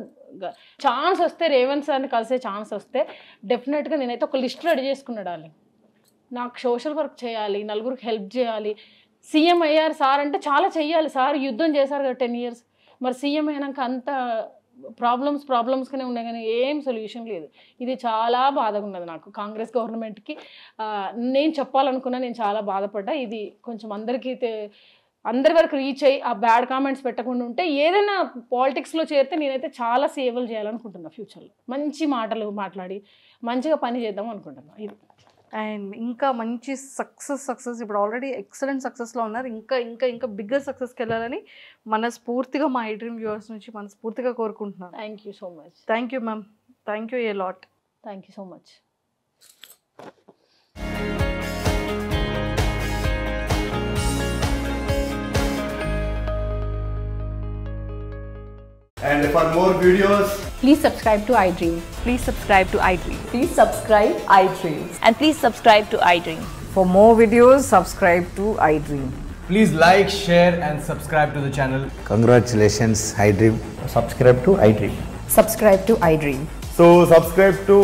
ఛాన్స్ వస్తే రేవంత్ సార్ని కలిసే ఛాన్స్ వస్తే డెఫినెట్గా నేనైతే ఒక లిస్ట్ రెడీ చేసుకున్నాడాలి. నాకు సోషల్ వర్క్ చేయాలి, నలుగురికి హెల్ప్ చేయాలి. సీఎం అయ్యారు సార్ అంటే చాలా చెయ్యాలి. సార్ యుద్ధం చేశారు కదా 10 years. మరి సీఎం అయినాక అంత ప్రాబ్లమ్స్గానే ఉన్నాయి కానీ ఏం సొల్యూషన్ లేదు. ఇది చాలా బాధగా ఉన్నది నాకు. కాంగ్రెస్ గవర్నమెంట్కి నేను చెప్పాలనుకున్నా, నేను చాలా బాధపడ్డా. ఇది కొంచెం అందరి వరకు రీచ్ అయ్యి ఆ బ్యాడ్ కామెంట్స్ పెట్టకుండా ఉంటే, ఏదైనా పాలిటిక్స్లో చేరితే నేనైతే చాలా సేవలు చేయాలనుకుంటున్నా. ఫ్యూచర్లో మంచి మాటలు మాట్లాడి మంచిగా పని చేద్దాం అనుకుంటున్నా. ఇది అండ్ ఇంకా మంచి సక్సెస్ ఇప్పుడు ఆల్రెడీ ఎక్సలెంట్ సక్సెస్లో ఉన్నారు. ఇంకా బిగ్గర్ సక్సెస్కి వెళ్ళాలని మనస్ఫూర్తిగా మా ఐడ్రీమ్ వ్యూవర్స్ నుంచి మనస్ఫూర్తిగా కోరుకుంటున్నాను. Thank you so much. Thank you ma'am. Thank you a lot. Thank you so much. And for more videos, Please subscribe to iDream. Please subscribe to iDream. Please subscribe iDream. And please subscribe to iDream. For more videos, subscribe to iDream. please like, share and subscribe to the channel. Congratulations, iDream. Subscribe to iDream. Subscribe to iDream. So subscribe to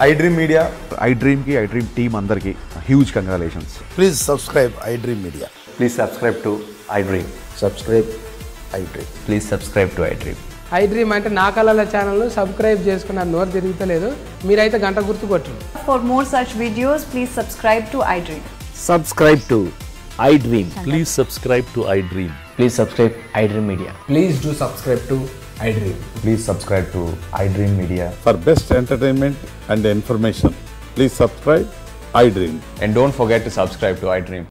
iDream Media. iDream ki iDream team andarki huge congratulations. Please subscribe iDream Media. Please subscribe to iDream. Subscribe iDream. Please subscribe to iDream. iDream అంటే నా కళల ఛానల్ను subscribe చేసుకున్న నోరు తిరుగుతలేదు, మీరైతే గంట గుర్తు కొట్టండి. For more such videos, please subscribe to iDream. Subscribe to iDream. Please subscribe to iDream. Please subscribe iDream Media. Please do subscribe to iDream. Please subscribe to iDream Media. For best entertainment and information, please subscribe iDream. And don't forget to subscribe to iDream.